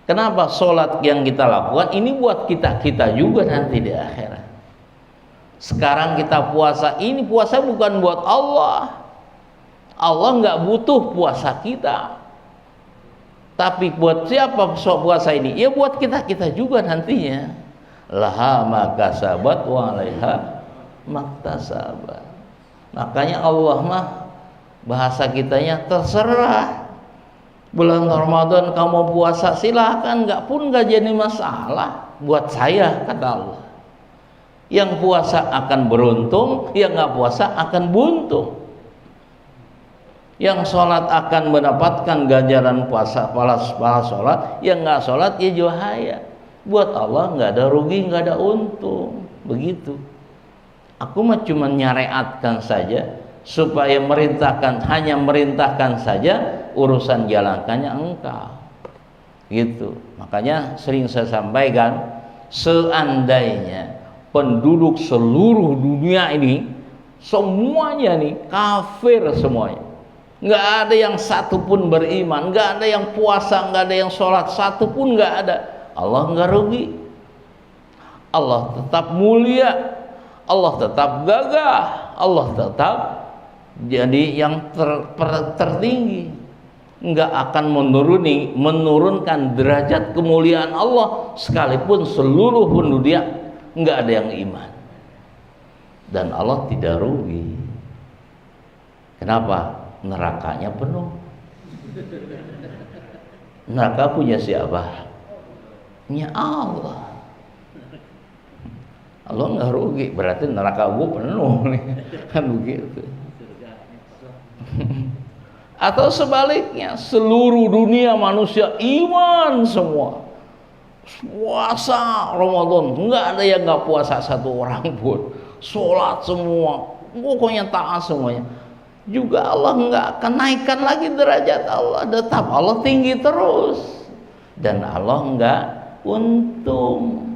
Kenapa? Sholat yang kita lakukan ini buat kita juga nanti di akhirat. Sekarang kita puasa, ini puasa bukan buat Allah. Allah nggak butuh puasa kita. Tapi buat siapa puasa ini? Ya buat kita juga nantinya. Laha ma kasabat wa 'alaiha maktasabat. Makanya Allah mah bahasa kitanya terserah. Bulan Ramadan kamu puasa silahkan, nggak jadi masalah buat saya, kata Allah. Yang puasa akan beruntung, yang nggak puasa akan buntung. Yang sholat akan mendapatkan ganjaran puasa, pahala sholat. Yang nggak sholat ya johaya. Buat Allah nggak ada rugi, nggak ada untung. Begitu. Aku mah cuma nyariatkan saja supaya hanya merintahkan saja, urusan jalankannya engkau. Gitu. Makanya sering saya sampaikan, seandainya penduduk seluruh dunia ini semuanya nih kafir semuanya, nggak ada yang satu pun beriman, nggak ada yang puasa, nggak ada yang sholat, satu pun nggak ada, Allah nggak rugi. Allah tetap mulia, Allah tetap gagah, Allah tetap jadi yang tertinggi, nggak akan menurunkan derajat kemuliaan Allah sekalipun seluruh dunia nggak ada yang iman. Dan Allah tidak rugi. Kenapa? Nerakanya penuh. Neraka punya siapa? Punya Allah. Allah nggak rugi, berarti neraka gua penuh nih, kan begitu. Atau sebaliknya, seluruh dunia manusia iman semua, puasa Ramadan, nggak ada yang nggak puasa satu orang pun, sholat semua, pokoknya taat semuanya, juga Allah nggak akan naikkan lagi derajat Allah, tetap Allah tinggi terus, dan Allah nggak untung.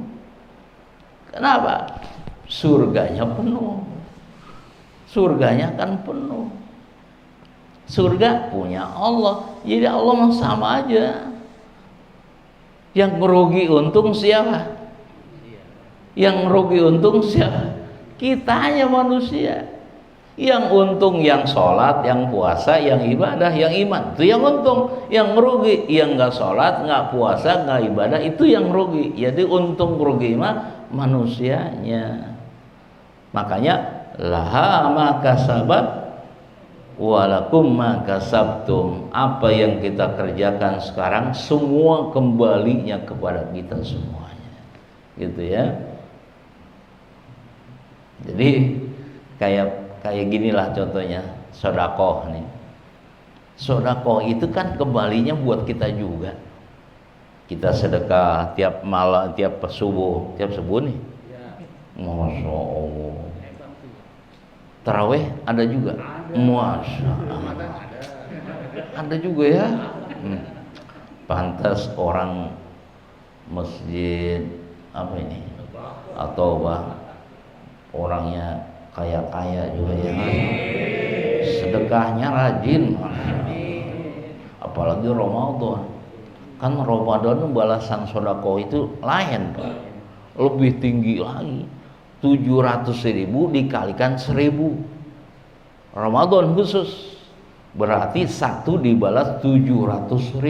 Kenapa? Surganya penuh, surganya kan penuh. Surga punya Allah, jadi Allah mah sama aja. Yang merugi untung siapa? Yang merugi untung siapa? Kitanya manusia. Yang untung yang sholat, yang puasa, yang ibadah, yang iman, itu yang untung. Yang merugi yang nggak sholat, nggak puasa, nggak ibadah, itu yang merugi. Jadi untung merugi mah manusianya. Makanya laha ma kasabat walakum ma kasabtum, apa yang kita kerjakan sekarang semua kembalinya kepada kita semuanya, gitu ya. Jadi kayak ginilah contohnya sedekah nih. Sedekah itu kan kembalinya buat kita juga. Kita sedekah tiap malam, tiap subuh nih. Masya Allah. Tarawih ada juga. Masya Allah. Ada juga ya. Pantas orang masjid apa ini? Atau orangnya kaya-kaya juga ya. Sedekahnya rajin. Apalagi Ramadan. Kan Ramadan balasan sedekah itu lain, Pak. Lebih tinggi lagi. 700.000 dikalikan 1.000. Ramadan khusus berarti satu dibalas 700.000.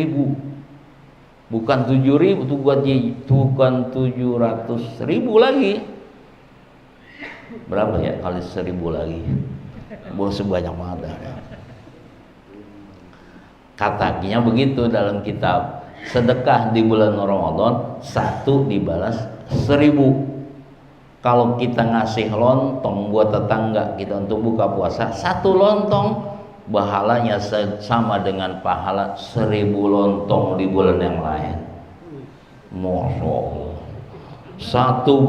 Bukan 7.000, bukan 700.000 lagi. Berapa ya kali 1.000 lagi? Sebanyak mana? Katanya begitu dalam kitab. Sedekah di bulan Ramadan satu dibalas 1.000. Kalau kita ngasih lontong buat tetangga kita untuk buka puasa, satu lontong pahalanya sama dengan pahala 1.000 lontong di bulan yang lain. Masya Allah. Satu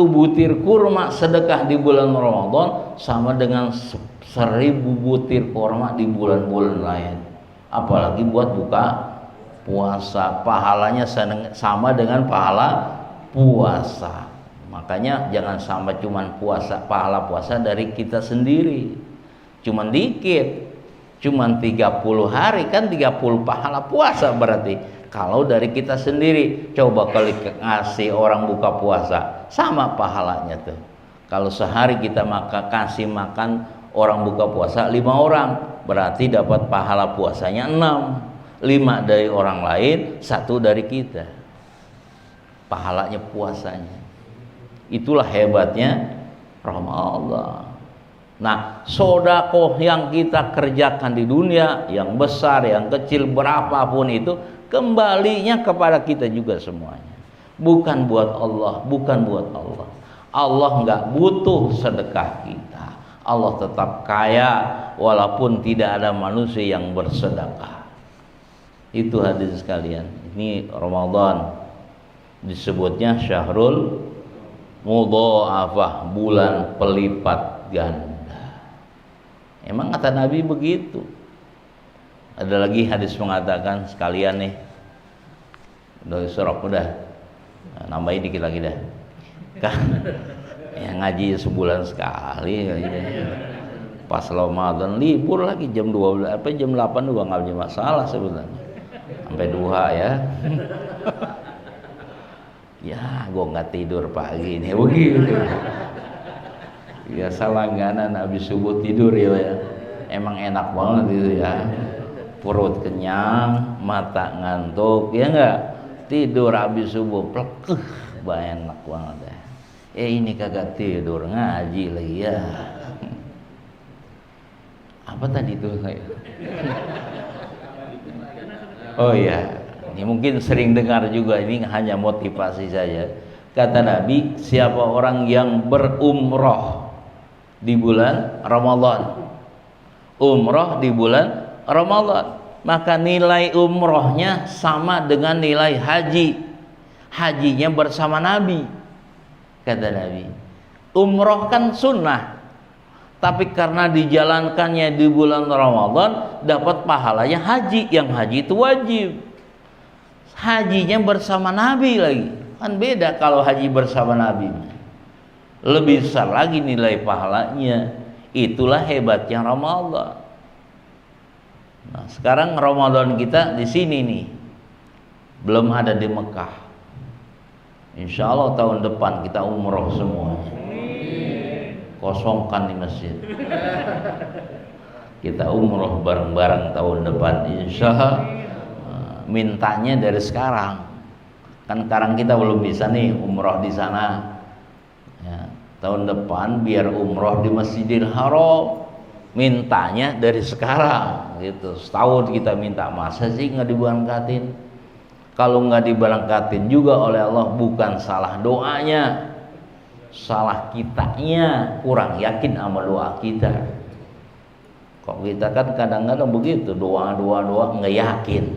butir kurma sedekah di bulan Ramadan sama dengan 1.000 butir kurma di bulan-bulan lain. Apalagi buat buka puasa, pahalanya sama dengan pahala puasa. Makanya jangan sampai cuman pahala puasa dari kita sendiri cuman dikit, cuman 30 hari kan 30 pahala puasa berarti. Kalau dari kita sendiri, coba kali ngasih orang buka puasa sama pahalanya tuh. Kalau sehari kita kasih makan orang buka puasa 5 orang, berarti dapat pahala puasanya 6. 5 dari orang lain, 1 dari kita. Pahalanya puasanya. Itulah hebatnya Ramadan. Nah, sedekah yang kita kerjakan di dunia, yang besar, yang kecil, berapapun itu, kembalinya kepada kita juga semuanya. Bukan buat Allah, bukan buat Allah. Allah nggak butuh sedekah kita. Allah tetap kaya walaupun tidak ada manusia yang bersedekah. Itu hadis sekalian. Ini Ramadan disebutnya syahrul mudha'afah, bulan pelipat ganda. Emang kata Nabi begitu. Ada lagi hadis mengatakan, sekalian nih, udah surok udah, nambahin dikit lagi dah. Kan yang ngaji sebulan sekali ya. Pas Ramadan libur lagi jam 12 apa jam 8 juga nggak jadi masalah sebenarnya. Sampai duha ya. Ya, gua nggak tidur pagi nih begitu. Biasa langganan habis subuh tidur ya. Emang enak banget itu ya. Perut kenyang, mata ngantuk, ya enggak? Tidur habis subuh plek. Enak banget ya. Ini kagak tidur, ngaji lagi ya. Apa tadi tuh saya? Oh iya, ini mungkin sering dengar juga, ini hanya motivasi saja. Kata Nabi, siapa orang yang berumroh di bulan Ramadan, umroh di bulan Ramadan, maka nilai umrohnya sama dengan nilai haji. Hajinya bersama Nabi. Kata Nabi, umroh kan sunnah, tapi karena dijalankannya di bulan Ramadan dapat pahalanya haji. Yang haji itu wajib. Hajinya bersama Nabi lagi. Kan beda kalau haji bersama Nabi. Lebih besar lagi nilai pahalanya. Itulah hebatnya Ramadan. Nah, sekarang Ramadan kita di sini nih. Belum ada di Mekah. Insya Allah tahun depan kita umroh semua. Kosongkan di masjid. Kita umroh bareng-bareng tahun depan. Insya Allah. Mintanya dari sekarang. Kan sekarang kita belum bisa nih umroh di sana. Ya, tahun depan biar umroh di Masjidil Haram. Mintanya dari sekarang gitu. Setahun kita minta, masa sih nggak diberangkatin? Kalau nggak diberangkatin juga oleh Allah, bukan salah doanya, salah kitanya, kurang yakin sama doa kita. Kok kita kan kadang-kadang begitu, doa nggak yakin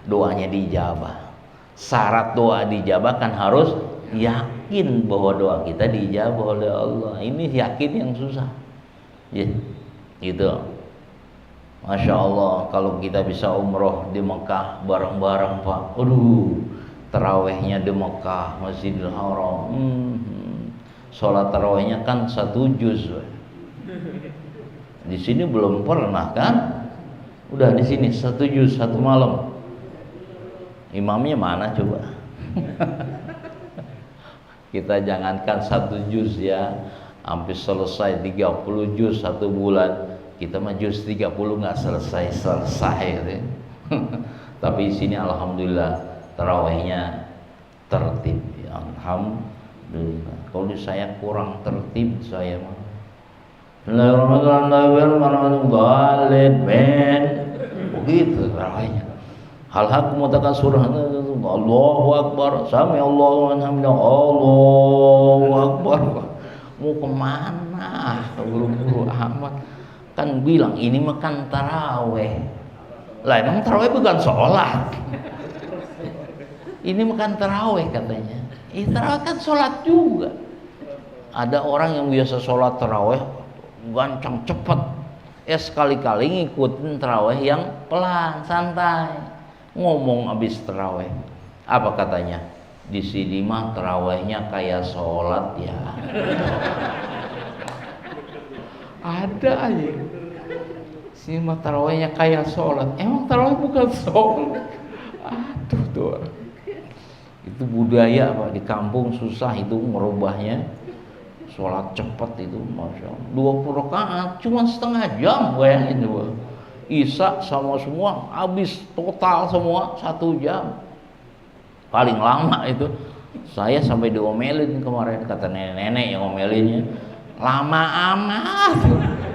doanya dijabah. Syarat doa dijabah kan harus yakin bahwa doa kita dijabah oleh Allah. Ini yakin yang susah, ya, gitu. Masya Allah, kalau kita bisa umroh di Mekah bareng-bareng Pak. Aduh, tarawehnya di Mekah, Masjidil Haram. Sholat tarawehnya kan 1 juz. Di sini belum pernah kan? Udah di sini 1 juz 1 malam. Imamnya mana coba? Kita jangankan 1 juz ya, hampir selesai 30 juz 1 bulan. Kita mah juz 30 nggak selesai gitu. Tapi di sini alhamdulillah tarawehnya tertib. Ya, alhamdulillah. Kalau di saya kurang tertib saya mah. Bismillahirrahmanirrahim. Begitu tarawehnya. Hal-hal mengatakan surah Allahu Akbar, sami Allahu liman hamidah, Allahu Akbar. Mau kemana? Buru-buru amat. Kan bilang ini makan taraweh. Lah emang taraweh bukan sholat. Ini makan taraweh katanya. Taraweh kan sholat juga. Ada orang yang biasa sholat taraweh gancang cepet. Sekali-kali ngikutin taraweh yang pelan, santai. Ngomong abis taraweh. Apa katanya? Di sini mah tarawehnya kayak sholat ya. Ada aja. Sini mah tarawehnya kayak sholat. Emang taraweh bukan sholat. Aduh tuh. Itu budaya Pak, di kampung susah itu merubahnya. Sholat cepat itu, masya Allah. 20 rakaat cuma setengah jam, bayangin coba. Isya sama semua habis total semua 1 jam. Paling lama itu saya sampai diomelin kemarin, kata nenek-nenek yang ngomelinnya. Lama amat.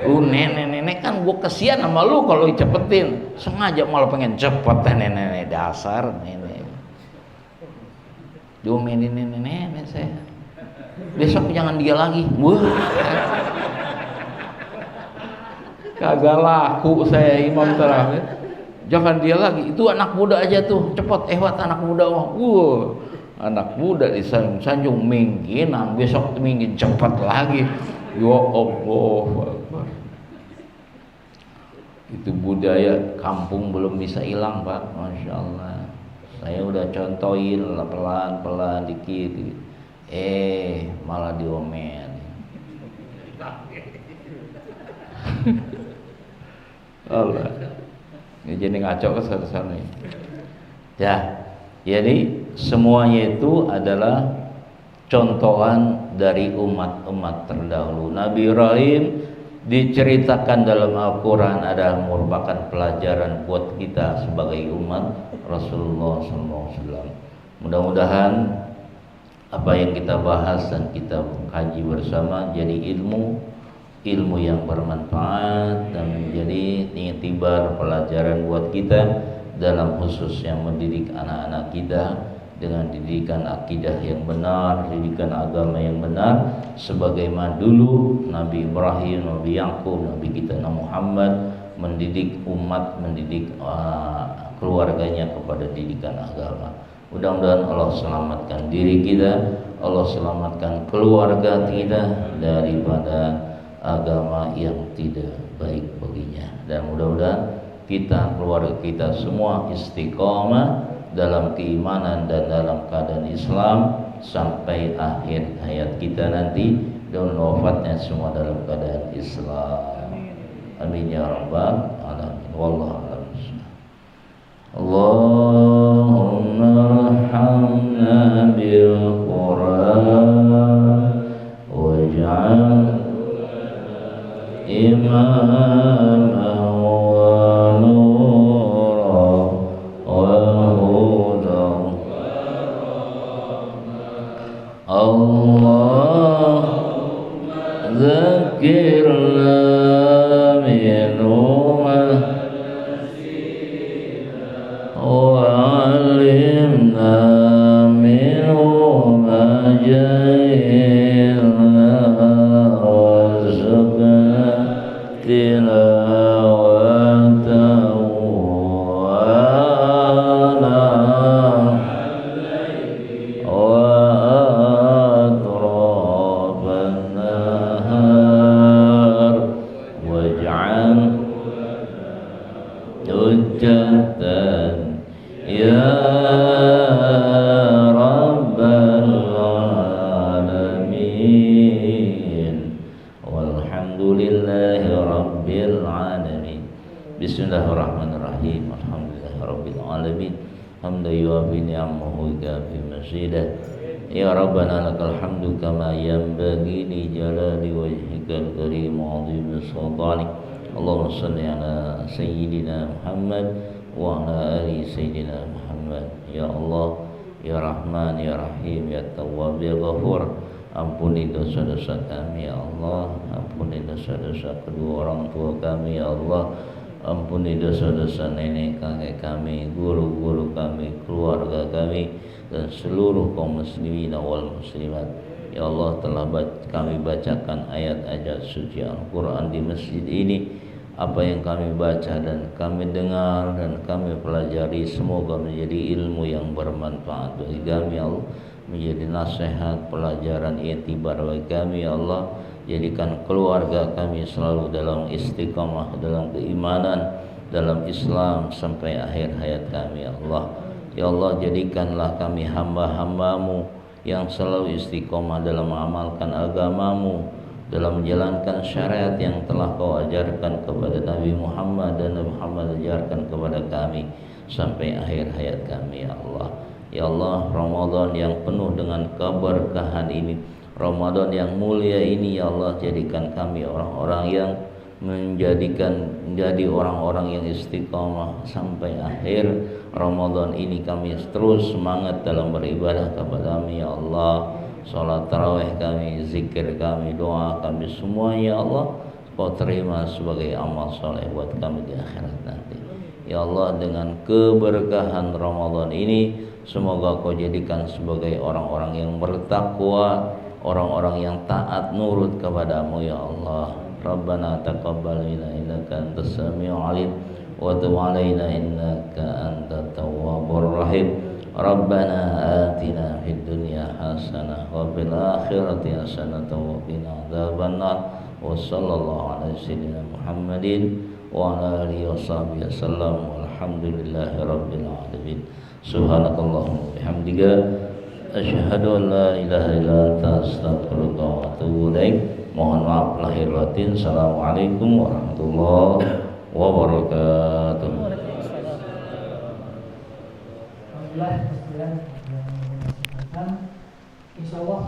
Nenek-nenek kan gue kesian sama lu kalau cepetin. Sengaja malah pengen cepet nenek-nenek dasar nenek. Diomelin nenek-nenek saya. Besok jangan dia lagi. Wah. Kagak laku saya imam tarawih. Jangan dia lagi. Itu anak muda aja tuh, cepet anak muda. Anak muda disanjung mingginan, besok minggu cepat lagi. Ya Allah. Itu budaya kampung belum bisa hilang Pak, Masya Allah. Saya udah contohin lah pelan-pelan dikit, malah diomel. Allah, ini jadi ngaco ke sana. Ya, jadi semuanya itu adalah contohan dari umat-umat terdahulu. Nabi Ibrahim diceritakan dalam Al-Quran adalah merupakan pelajaran buat kita sebagai umat Rasulullah SAW. Mudah-mudahan apa yang kita bahas dan kita kaji bersama jadi ilmu yang bermanfaat dan menjadi iktibar pelajaran buat kita dalam khusus yang mendidik anak-anak kita dengan didikan akidah yang benar, didikan agama yang benar, sebagaimana dulu Nabi Ibrahim, Nabi Yakub, Nabi kita Nabi Muhammad mendidik umat, mendidik keluarganya kepada didikan agama. Mudah-mudahan Allah selamatkan diri kita, Allah selamatkan keluarga kita daripada agama yang tidak baik baginya, dan mudah-mudahan kita, keluarga kita semua istiqomah dalam keimanan dan dalam keadaan Islam sampai akhir hayat kita nanti, dan wafatnya semua dalam keadaan Islam. Amin ya rabbal alamin. Wallahu a'lam. Allahumma arhamna bil Qur'an waj'al imaman wa nuran wa hudan. Allahumma dzakirna minhu وعلمنا منه ما جهلنا وارزقنا تلاوته وأطراف النهار واجعل حجة يا رب العالمين والحمد لله رب العالمين. Bismillahirrahmanirrahim. Alhamdulillah rabbil alamin. Hamdan yuwafi ni'amahu kafi masidah. Ya Rabbana lakal hamdu kama yanbaghi li jalali wajhikal karim wa 'azimi sultanik. Allahumma shalli ala sayyidina Muhammad wa ala ali sayyidina Muhammad. Ya Allah, ya Rahman, ya Rahim, ya Tawwab, ya Ghafur, ampuni dosa-dosa kami ya Allah, ampuni dosa-dosa kedua orang tua kami ya Allah, ampuni dosa-dosa nenek kakek kami, guru-guru kami, keluarga kami, dan seluruh kaum muslimin wal muslimat. Ya Allah, telah kami bacakan ayat-ayat suci Al-Quran di masjid ini. Apa yang kami baca dan kami dengar dan kami pelajari semoga menjadi ilmu yang bermanfaat bagi kami ya Allah, menjadi nasihat, pelajaran, iktibar bagi kami ya Allah. Jadikan keluarga kami selalu dalam istiqamah, dalam keimanan, dalam Islam sampai akhir hayat kami ya Allah. Ya Allah, jadikanlah kami hamba-hambamu yang selalu istiqamah dalam mengamalkan agamamu, dalam menjalankan syariat yang telah kau ajarkan kepada Nabi Muhammad dan Nabi Muhammad ajarkan kepada kami sampai akhir hayat kami ya Allah. Ya Allah, Ramadan yang penuh dengan keberkahan ini, Ramadan yang mulia ini ya Allah, jadikan kami orang-orang yang menjadi orang-orang yang istiqamah sampai akhir Ramadan ini. Kami terus semangat dalam beribadah kepada-Mu ya Allah. Salat tarawih kami, zikir kami, doa kami semuanya ya Allah, kau terima sebagai amal soleh buat kami di akhirat nanti ya Allah. Dengan keberkahan Ramadan ini semoga kau jadikan sebagai orang-orang yang bertakwa, orang-orang yang taat nurut kepadamu ya Allah. Rabbana taqabbal minna innaka antas samiul alim wa tub alaina innaka antat tawwabur rahim. Rabbana atina fid dunya hasanah wa fil akhirati hasanah wa qina adzabannar. Wa sallallahu ala sayyidina Muhammadin wa ala alihi washabihi wasallam. Walhamdulillahi rabbil alamin. Subhanakallahumma bihamdika asyhadu an la ilaha illa anta astaghfiruka wa atubu ilaik. Mohon maaf lahir batin. Assalamualaikum warahmatullahi wabarakatuh. Insyaallah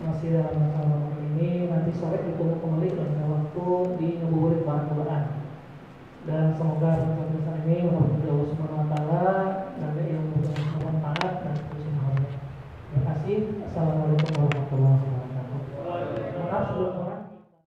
masih dalam masalah ini, nanti sore ditunggu kembali pada waktu di Ngabuburit Bahan Quran. Dan semoga pesan ini menurut Allah Subhanahu wa taala dan ilmu yang bermanfaat dan terus. Terima kasih. Assalamualaikum warahmatullahi wabarakatuh.